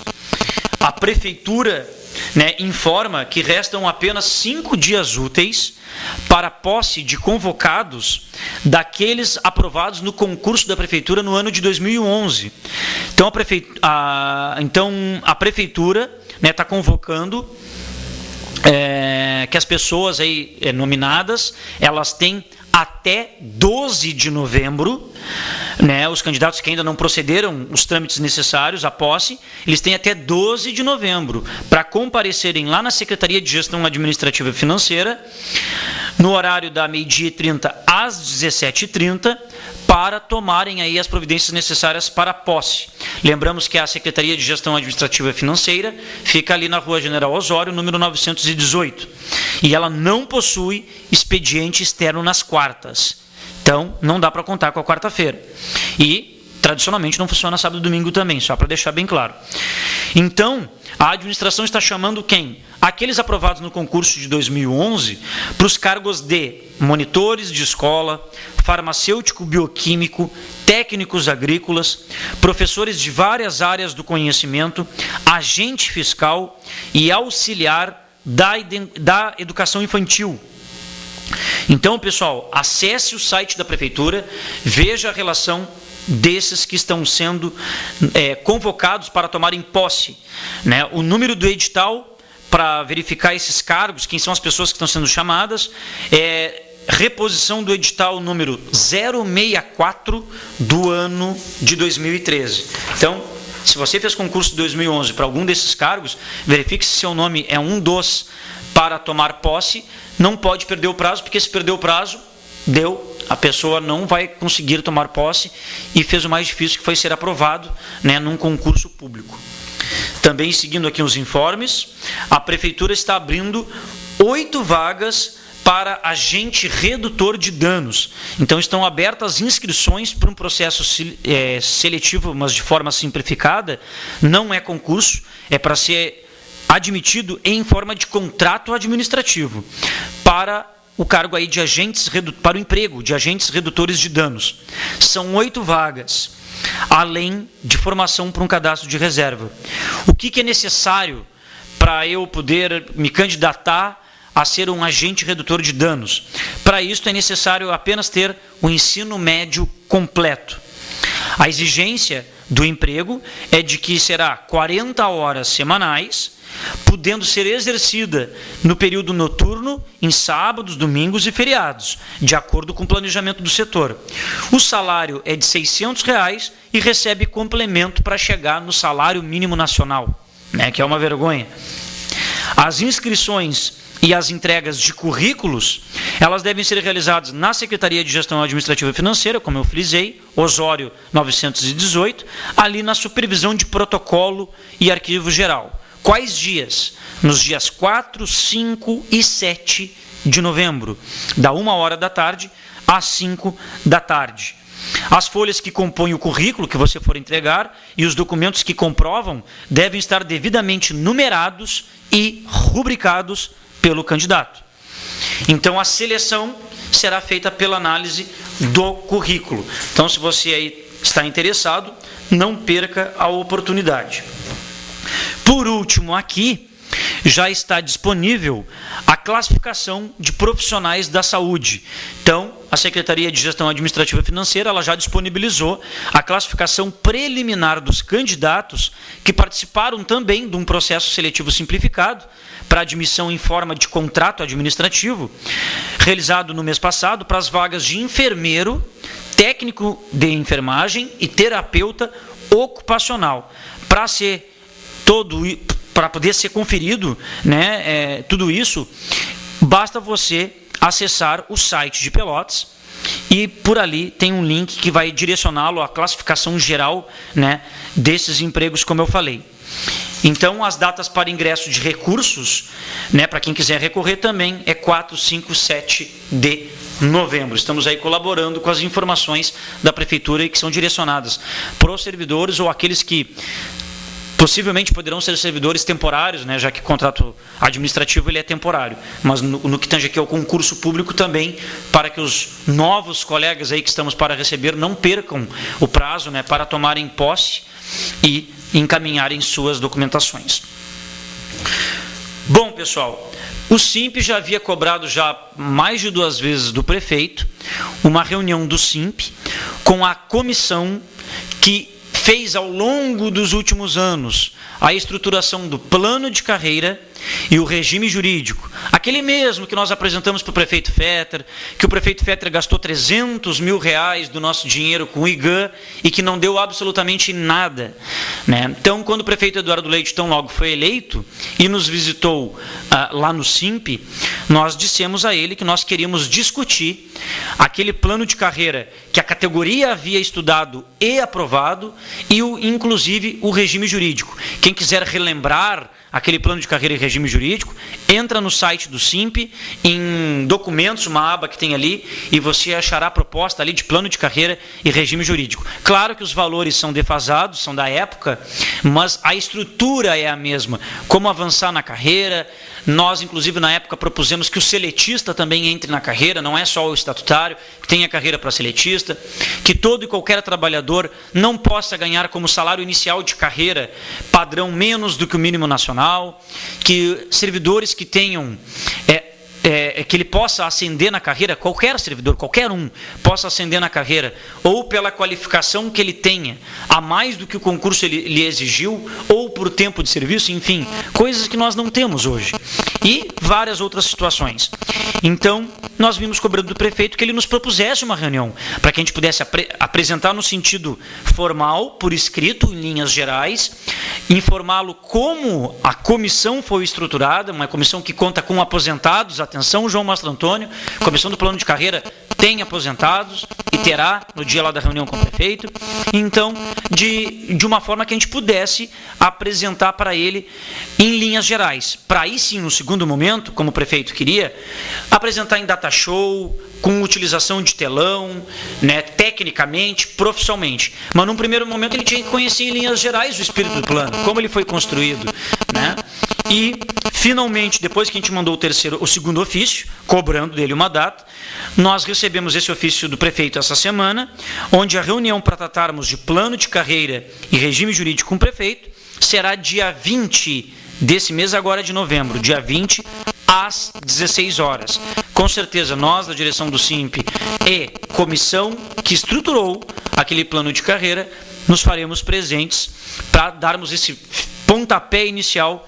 A Prefeitura, né, informa que restam apenas 5 dias úteis para a posse de convocados daqueles aprovados no concurso da Prefeitura no ano de 2011. Então, a Prefeitura está convocando que as pessoas aí nominadas, elas têm até 12 de novembro, né, os candidatos que ainda não procederam os trâmites necessários à posse, eles têm até 12 de novembro para comparecerem lá na Secretaria de Gestão Administrativa e Financeira, no horário da 12h30 às 17h30, para tomarem aí as providências necessárias para a posse. Lembramos que a Secretaria de Gestão Administrativa e Financeira fica ali na Rua General Osório, número 918. E ela não possui expediente externo nas quartas. Então, não dá para contar com a quarta-feira. E, tradicionalmente, não funciona sábado e domingo também, só para deixar bem claro. Então, a administração está chamando quem? Aqueles aprovados no concurso de 2011 para os cargos de monitores de escola, farmacêutico bioquímico, técnicos agrícolas, professores de várias áreas do conhecimento, agente fiscal e auxiliar da educação infantil. Então, pessoal, acesse o site da Prefeitura, veja a relação desses que estão sendo convocados para tomarem posse, né? O número do edital para verificar esses cargos, quem são as pessoas que estão sendo chamadas, reposição do edital número 064 do ano de 2013. Então, se você fez concurso de 2011 para algum desses cargos, verifique se seu nome é um dos para tomar posse. Não pode perder o prazo, porque se perder o prazo, a pessoa não vai conseguir tomar posse e fez o mais difícil, que foi ser aprovado, né, num concurso público. Também, seguindo aqui os informes, a Prefeitura está abrindo 8 vagas para agente redutor de danos. Então, estão abertas inscrições para um processo seletivo, mas de forma simplificada. Não é concurso, é para ser admitido em forma de contrato administrativo para o cargo aí de para o emprego de agentes redutores de danos. São 8 vagas, além de formação para um cadastro de reserva. O que é necessário para eu poder me candidatar a ser um agente redutor de danos? Para isso é necessário apenas ter o ensino médio completo. A exigência do emprego é de que será 40 horas semanais, podendo ser exercida no período noturno, em sábados, domingos e feriados, de acordo com o planejamento do setor. O salário é de R$ 600 e recebe complemento para chegar no salário mínimo nacional, né, que é uma vergonha. As inscrições e as entregas de currículos, elas devem ser realizadas na Secretaria de Gestão Administrativa e Financeira, como eu frisei, Osório 918, ali na supervisão de protocolo e arquivo geral. Quais dias? Nos dias 4, 5 e 7 de novembro, da 13h às 17h. As folhas que compõem o currículo que você for entregar e os documentos que comprovam devem estar devidamente numerados e rubricados pelo candidato. Então, a seleção será feita pela análise do currículo. Então, se você aí está interessado, não perca a oportunidade. Por último, aqui já está disponível a classificação de profissionais da saúde. Então, a Secretaria de Gestão Administrativa e Financeira ela já disponibilizou a classificação preliminar dos candidatos que participaram também de um processo seletivo simplificado para admissão em forma de contrato administrativo, realizado no mês passado para as vagas de enfermeiro, técnico de enfermagem e terapeuta ocupacional. Para poder ser conferido, né, tudo isso, basta você acessar o site de Pelotas e por ali tem um link que vai direcioná-lo à classificação geral, né, desses empregos, como eu falei. Então, as datas para ingresso de recursos, né, para quem quiser recorrer também, é 4, 5, 7 de novembro. Estamos aí colaborando com as informações da Prefeitura que são direcionadas para os servidores ou aqueles que possivelmente poderão ser servidores temporários, né, já que o contrato administrativo ele é temporário, mas no que tange aqui ao concurso público também, para que os novos colegas aí que estamos para receber não percam o prazo, né, para tomarem posse e encaminharem suas documentações. Bom, pessoal, o SIMP já havia cobrado já mais de 2 vezes do prefeito uma reunião do SIMP com a comissão que fez ao longo dos últimos anos a estruturação do plano de carreira e o regime jurídico. Aquele mesmo que nós apresentamos para o prefeito Fetter, que o prefeito Fetter gastou R$300 mil do nosso dinheiro com o IGAN e que não deu absolutamente nada, né? Então, quando o prefeito Eduardo Leite tão logo foi eleito e nos visitou lá no SIMP, nós dissemos a ele que nós queríamos discutir aquele plano de carreira que a categoria havia estudado e aprovado e, inclusive, o regime jurídico. Quem quiser relembrar aquele plano de carreira e regime jurídico, entra no site do SIMP, em documentos, uma aba que tem ali, e você achará a proposta ali de plano de carreira e regime jurídico. Claro que os valores são defasados, são da época, mas a estrutura é a mesma. Como avançar na carreira, Nós, inclusive, na época, propusemos que o seletista também entre na carreira, não é só o estatutário, que tenha carreira para seletista, que todo e qualquer trabalhador não possa ganhar como salário inicial de carreira padrão menos do que o mínimo nacional, que servidores que tenham... que ele possa ascender na carreira, qualquer servidor, qualquer um, possa ascender na carreira, ou pela qualificação que ele tenha, a mais do que o concurso lhe exigiu, ou por tempo de serviço, enfim, coisas que nós não temos hoje. E várias outras situações. Então, nós vimos cobrando do prefeito que ele nos propusesse uma reunião, para que a gente pudesse apresentar no sentido formal, por escrito, em linhas gerais, informá-lo como a comissão foi estruturada, uma comissão que conta com aposentados, atenção, João Mastro Antônio, comissão do plano de carreira tem aposentados e terá no dia lá da reunião com o prefeito. Então, de uma forma que a gente pudesse apresentar para ele em linhas gerais. Para aí sim, no segundo momento, como o prefeito queria, apresentar em data show, com utilização de telão, né, tecnicamente, profissionalmente. Mas num primeiro momento ele tinha que conhecer em linhas gerais o espírito do plano, como ele foi construído, né? E, finalmente, depois que a gente mandou o segundo ofício, cobrando dele uma data, nós recebemos esse ofício do prefeito essa semana, onde a reunião para tratarmos de plano de carreira e regime jurídico com o prefeito será dia 20 desse mês agora de novembro, dia 20, às 16 horas. Com certeza, nós, da direção do SIMP e comissão que estruturou aquele plano de carreira, nos faremos presentes para darmos esse pontapé inicial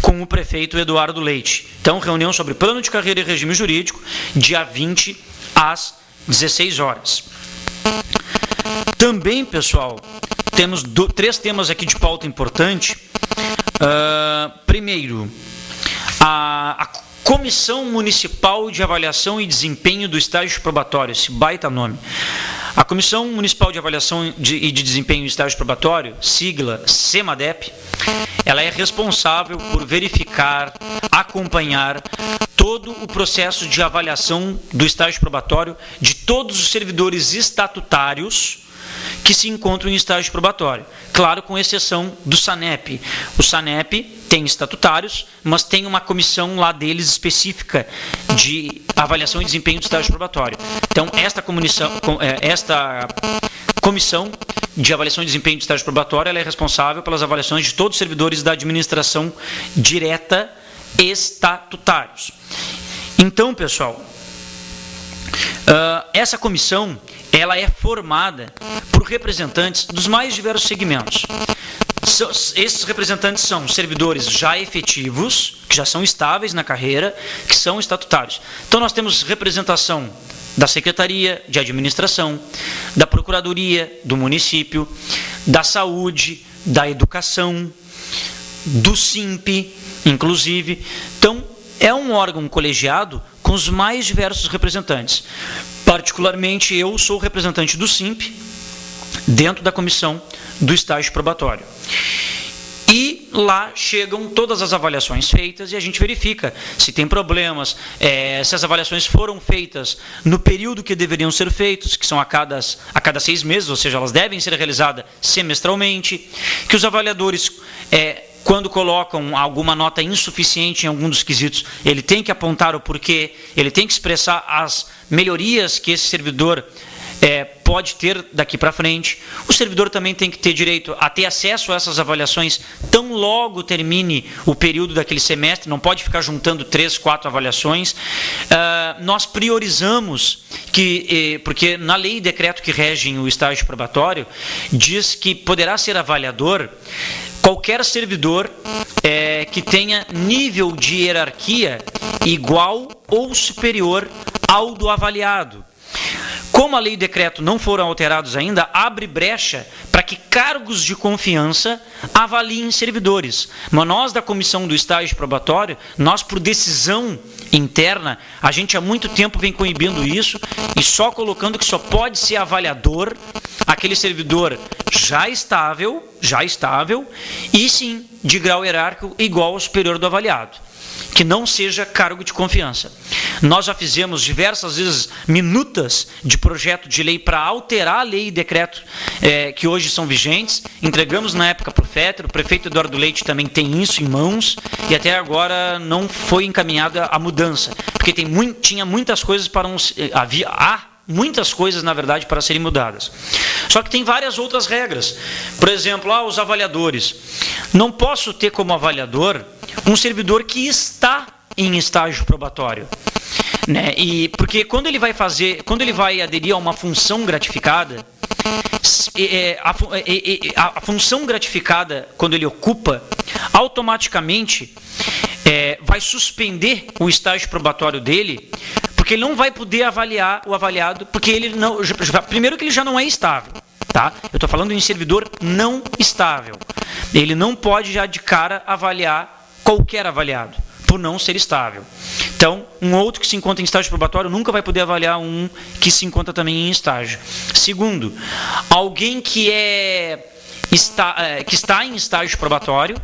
com o prefeito Eduardo Leite. Então, reunião sobre plano de carreira e regime jurídico, dia 20, às 16 horas. Também, pessoal, temos 3 temas aqui de pauta importante. Primeiro, a Comissão Municipal de Avaliação e Desempenho do Estágio Probatório, esse baita nome. A Comissão Municipal de Avaliação e de Desempenho do Estágio Probatório, sigla CEMADEP, ela é responsável por verificar, acompanhar todo o processo de avaliação do estágio probatório de todos os servidores estatutários que se encontram em estágio probatório. Claro, com exceção do SANEP. O SANEP tem estatutários, mas tem uma comissão lá deles específica de avaliação e desempenho do estágio probatório. Então, esta comissão de avaliação e desempenho do estágio probatório, ela é responsável pelas avaliações de todos os servidores da administração direta estatutários. Então, pessoal, essa comissão ela é formada por representantes dos mais diversos segmentos. Esses representantes são servidores já efetivos, que já são estáveis na carreira, que são estatutários. Então, nós temos representação da Secretaria de Administração, da Procuradoria do município, da Saúde, da Educação, do SIMP, inclusive. Então, é um órgão colegiado com os mais diversos representantes. Particularmente, eu sou representante do SIMP dentro da comissão do estágio probatório. E lá chegam todas as avaliações feitas e a gente verifica se tem problemas, se as avaliações foram feitas no período que deveriam ser feitos, que são a cada 6 meses, ou seja, elas devem ser realizadas semestralmente, que os avaliadores... quando colocam alguma nota insuficiente em algum dos quesitos, ele tem que apontar o porquê, ele tem que expressar as melhorias que esse servidor pode ter daqui para frente. O servidor também tem que ter direito a ter acesso a essas avaliações tão logo termine o período daquele semestre, não pode ficar juntando 3, 4 avaliações. Nós priorizamos, porque na lei e decreto que regem o estágio probatório, diz que poderá ser avaliador qualquer servidor que tenha nível de hierarquia igual ou superior ao do avaliado. Como a lei e o decreto não foram alterados ainda, abre brecha para que cargos de confiança avaliem servidores. Mas nós, da comissão do estágio probatório, nós, por decisão interna, a gente há muito tempo vem coibindo isso e só colocando que só pode ser avaliador aquele servidor já estável e sim, de grau hierárquico igual ao superior do avaliado. que não seja cargo de confiança. Nós já fizemos diversas vezes minutas de projeto de lei para alterar a lei e decreto que hoje são vigentes, entregamos na época para o prefeito Eduardo Leite também tem isso em mãos, e até agora não foi encaminhada a mudança, porque tinha muitas coisas há muitas coisas, na verdade, para serem mudadas. Só que tem várias outras regras. Por exemplo, os avaliadores. Não posso ter como avaliador um servidor que está em estágio probatório, né? E porque quando ele vai aderir a uma função gratificada, a função gratificada, quando ele ocupa, automaticamente vai suspender o estágio probatório dele, porque ele não vai poder avaliar o avaliado, porque ele não, primeiro que ele já não é estável, tá? Eu estou falando em servidor não estável. Ele não pode já de cara avaliar qualquer avaliado, por não ser estável. Então, um outro que se encontra em estágio probatório nunca vai poder avaliar um que se encontra também em estágio. Segundo, alguém que está em estágio probatório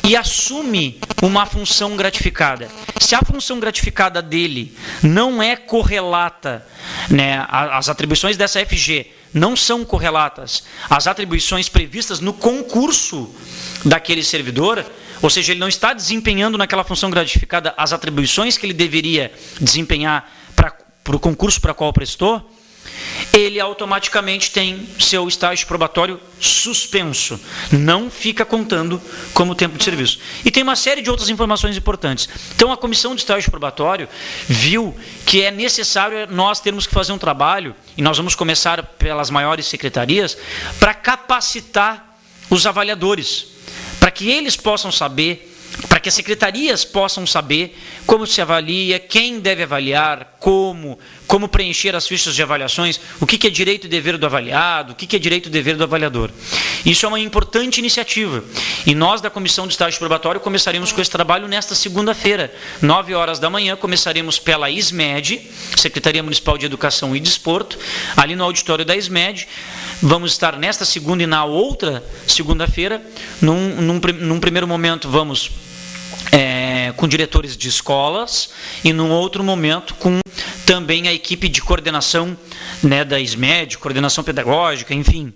e assume uma função gratificada. Se a função gratificada dele não é correlata, né, as atribuições dessa FG não são correlatas às atribuições previstas no concurso daquele servidor, ou seja, ele não está desempenhando naquela função gratificada as atribuições que ele deveria desempenhar para o concurso para qual prestou, ele automaticamente tem seu estágio probatório suspenso, não fica contando como tempo de serviço. E tem uma série de outras informações importantes. Então, a comissão de estágio probatório viu que é necessário nós termos que fazer um trabalho, e nós vamos começar pelas maiores secretarias, para capacitar os avaliadores, para que eles possam saber, para que as secretarias possam saber como se avalia, quem deve avaliar, como preencher as fichas de avaliações, o que é direito e dever do avaliado, o que é direito e dever do avaliador. Isso é uma importante iniciativa. E nós, da Comissão de Estágio Probatório, começaremos com esse trabalho nesta segunda-feira, 9 horas da manhã, começaremos pela ISMED, Secretaria Municipal de Educação e Desporto, ali no auditório da ISMED. Vamos estar nesta segunda e na outra segunda-feira. Num primeiro momento, vamos com diretores de escolas e num outro momento com também a equipe de coordenação, né, da ISMED, coordenação pedagógica, enfim.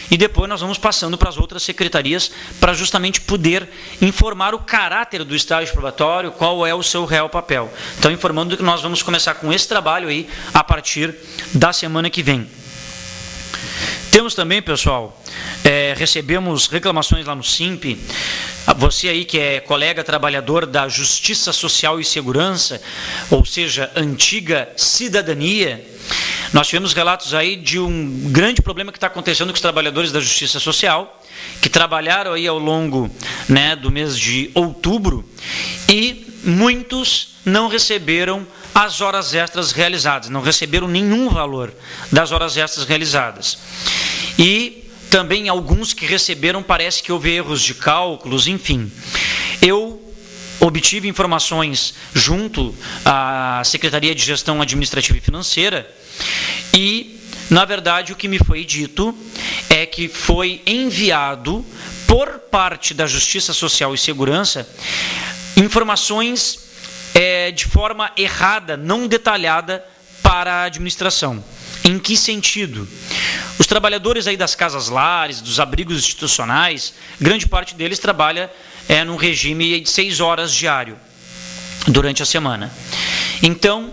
E depois nós vamos passando para as outras secretarias para justamente poder informar o caráter do estágio probatório, qual é o seu real papel. Então, informando que nós vamos começar com esse trabalho aí a partir da semana que vem. Temos também, pessoal, recebemos reclamações lá no SIMP. Você aí que é colega trabalhador da Justiça Social e Segurança, ou seja, antiga Cidadania, nós tivemos relatos aí de um grande problema que está acontecendo com os trabalhadores da Justiça Social, que trabalharam aí ao longo, né, do mês de outubro, e muitos não receberam as horas extras realizadas, não receberam nenhum valor das horas extras realizadas. E também alguns que receberam, parece que houve erros de cálculos, enfim. Eu obtive informações junto à Secretaria de Gestão Administrativa e Financeira e, na verdade, o que me foi dito é que foi enviado por parte da Justiça Social e Segurança informações de forma errada, não detalhada para a administração. Em que sentido? Os trabalhadores aí das casas-lares, dos abrigos institucionais, grande parte deles trabalha num regime de 6 horas diário durante a semana. Então,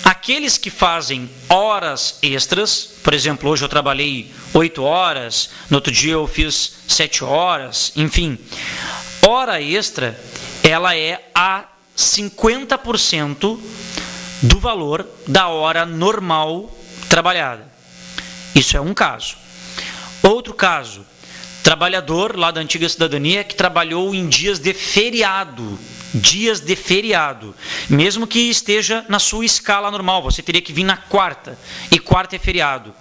aqueles que fazem horas extras, por exemplo, hoje eu trabalhei 8 horas, no outro dia eu fiz 7 horas, enfim, hora extra, ela é a 50% do valor da hora normal trabalhada. Isso é um caso. Outro caso, trabalhador lá da antiga Cidadania que trabalhou em dias de feriado, mesmo que esteja na sua escala normal, você teria que vir na quarta, e quarta é feriado.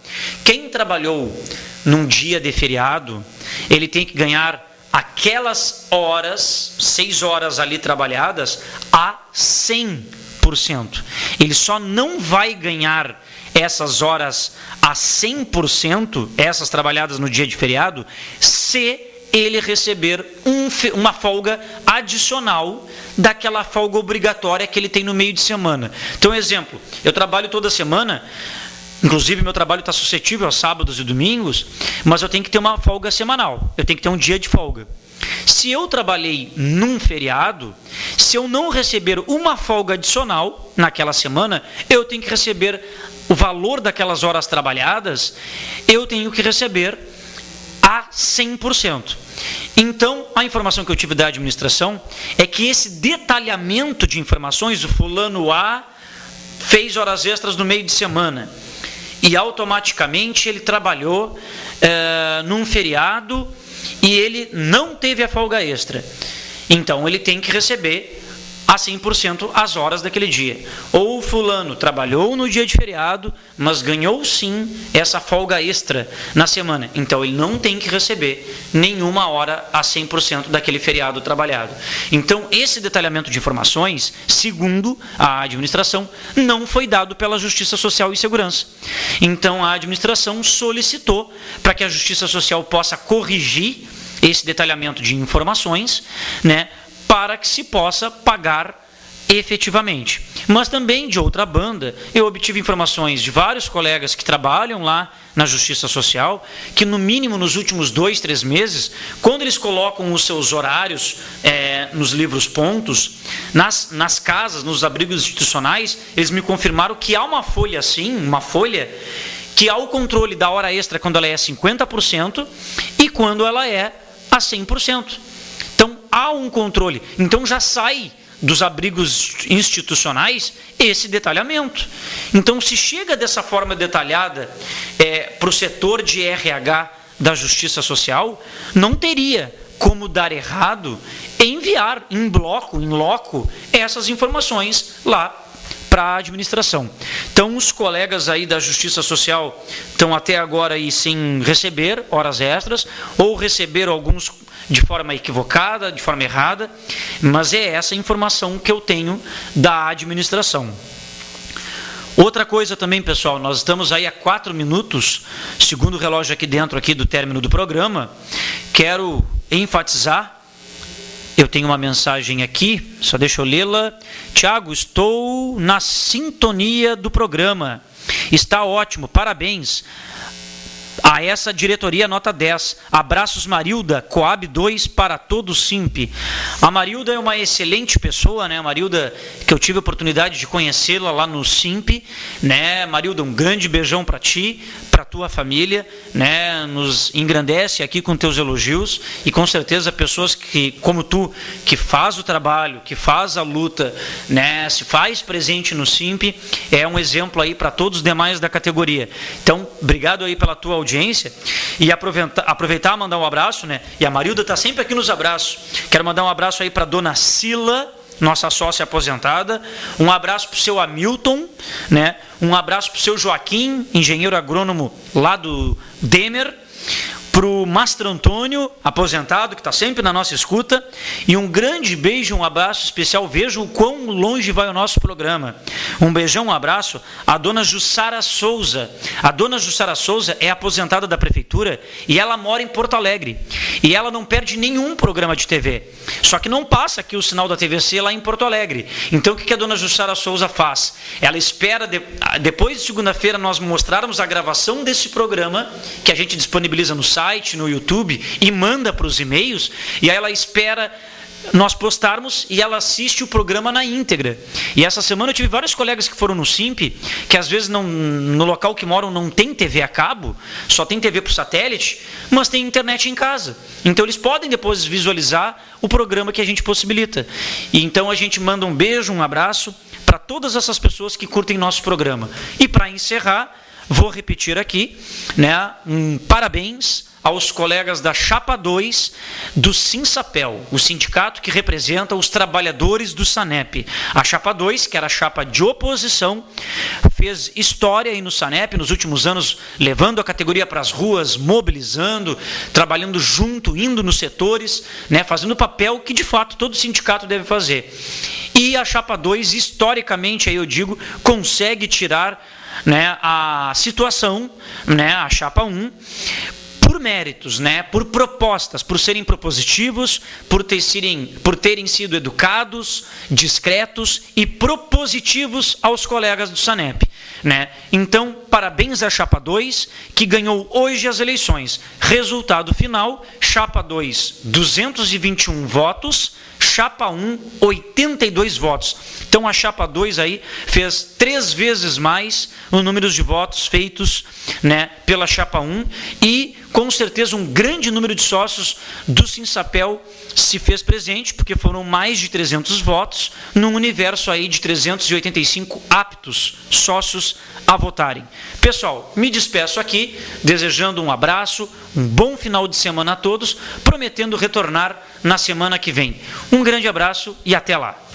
Quem trabalhou num dia de feriado, ele tem que ganhar aquelas horas, 6 horas ali trabalhadas, a 100%. Ele só não vai ganhar essas horas a 100%, essas trabalhadas no dia de feriado, se ele receber uma folga adicional daquela folga obrigatória que ele tem no meio de semana. Então, exemplo, eu trabalho toda semana, inclusive meu trabalho está suscetível aos sábados e domingos, mas eu tenho que ter uma folga semanal, eu tenho que ter um dia de folga. Se eu trabalhei num feriado, se eu não receber uma folga adicional naquela semana, eu tenho que receber o valor daquelas horas trabalhadas, eu tenho que receber a 100%. Então, a informação que eu tive da administração é que esse detalhamento de informações, o fulano A fez horas extras no meio de semana e automaticamente ele trabalhou num feriado e ele não teve a folga extra. Então, ele tem que receber a 100% as horas daquele dia. Ou o fulano trabalhou no dia de feriado, mas ganhou sim essa folga extra na semana. Então, ele não tem que receber nenhuma hora a 100% daquele feriado trabalhado. Então, esse detalhamento de informações, segundo a administração, não foi dado pela Justiça Social e Segurança. Então, a administração solicitou para que a Justiça Social possa corrigir esse detalhamento de informações, né, para que se possa pagar efetivamente. Mas também, de outra banda, eu obtive informações de vários colegas que trabalham lá na Justiça Social, que no mínimo nos últimos 2, 3 meses, quando eles colocam os seus horários nos livros pontos, nas casas, nos abrigos institucionais, eles me confirmaram que há uma folha assim, uma folha que há o controle da hora extra quando ela é 50% e quando ela é a 100%. Então, há um controle. Então, já sai dos abrigos institucionais esse detalhamento. Então, se chega dessa forma detalhada para o setor de RH da Justiça Social, não teria como dar errado enviar em bloco, em loco, essas informações lá para a administração. Então, os colegas aí da Justiça Social estão até agora aí sem receber horas extras, ou receberam alguns de forma equivocada, de forma errada, mas é essa a informação que eu tenho da administração. Outra coisa também, pessoal, nós estamos aí a 4 minutos, segundo o relógio aqui dentro aqui do término do programa. Quero enfatizar, eu tenho uma mensagem aqui, só deixa eu lê-la. Tiago, estou na sintonia do programa. Está ótimo, parabéns. A essa diretoria nota 10. Abraços, Marilda, Coab 2 para todo o Simp. A Marilda é uma excelente pessoa, né? A Marilda, que eu tive a oportunidade de conhecê-la lá no Simp, né? Marilda, um grande beijão para ti, para tua família, né? Nos engrandece aqui com teus elogios e com certeza pessoas que, como tu, que faz o trabalho, que faz a luta, né? Se faz presente no Simp, é um exemplo aí para todos os demais da categoria. Então, obrigado aí pela tua audiência e aproveitar e mandar um abraço, né? E a Marilda está sempre aqui nos abraços. Quero mandar um abraço aí para a dona Sila, nossa sócia aposentada. Um abraço para o seu Hamilton, né? Um abraço para o seu Joaquim, engenheiro agrônomo lá do Demer. Para o Mastro Antônio, aposentado, que está sempre na nossa escuta, e um grande beijo, um abraço especial. Vejam o quão longe vai o nosso programa. Um beijão, um abraço à dona Jussara Souza. A dona Jussara Souza é aposentada da prefeitura e ela mora em Porto Alegre. E ela não perde nenhum programa de TV. Só que não passa aqui o sinal da TVC lá em Porto Alegre. Então o que a dona Jussara Souza faz? Ela espera, depois de segunda-feira, nós mostrarmos a gravação desse programa, que a gente disponibiliza no site, no YouTube, e manda para os e-mails, e aí ela espera nós postarmos e ela assiste o programa na íntegra. E essa semana eu tive vários colegas que foram no Simp, que às vezes no local que moram não tem TV a cabo, só tem TV por satélite, mas tem internet em casa. Então eles podem depois visualizar o programa que a gente possibilita. E então a gente manda um beijo, um abraço para todas essas pessoas que curtem nosso programa. E para encerrar, vou repetir aqui, né, um parabéns aos colegas da Chapa 2 do Sinsapel, o sindicato que representa os trabalhadores do SANEP. A Chapa 2, que era a chapa de oposição, fez história aí no SANEP nos últimos anos, levando a categoria para as ruas, mobilizando, trabalhando junto, indo nos setores, né, fazendo o papel que de fato todo sindicato deve fazer. E a Chapa 2, historicamente, aí eu digo, consegue tirar, né, a situação, né, a Chapa 1, por por méritos, né? Por propostas, por serem propositivos, por terem sido educados, discretos e propositivos aos colegas do SANEP, né? Então, parabéns à Chapa 2, que ganhou hoje as eleições. Resultado final, Chapa 2, 221 votos, Chapa 1, 82 votos. Então, a Chapa 2 aí fez 3 vezes mais o número de votos feitos, né, pela Chapa 1 e, com certeza, um grande número de sócios do Sinsapel se fez presente, porque foram mais de 300 votos, num universo aí de 385 aptos sócios a votarem. Pessoal, me despeço aqui, desejando um abraço, um bom final de semana a todos, prometendo retornar na semana que vem. Um grande abraço e até lá!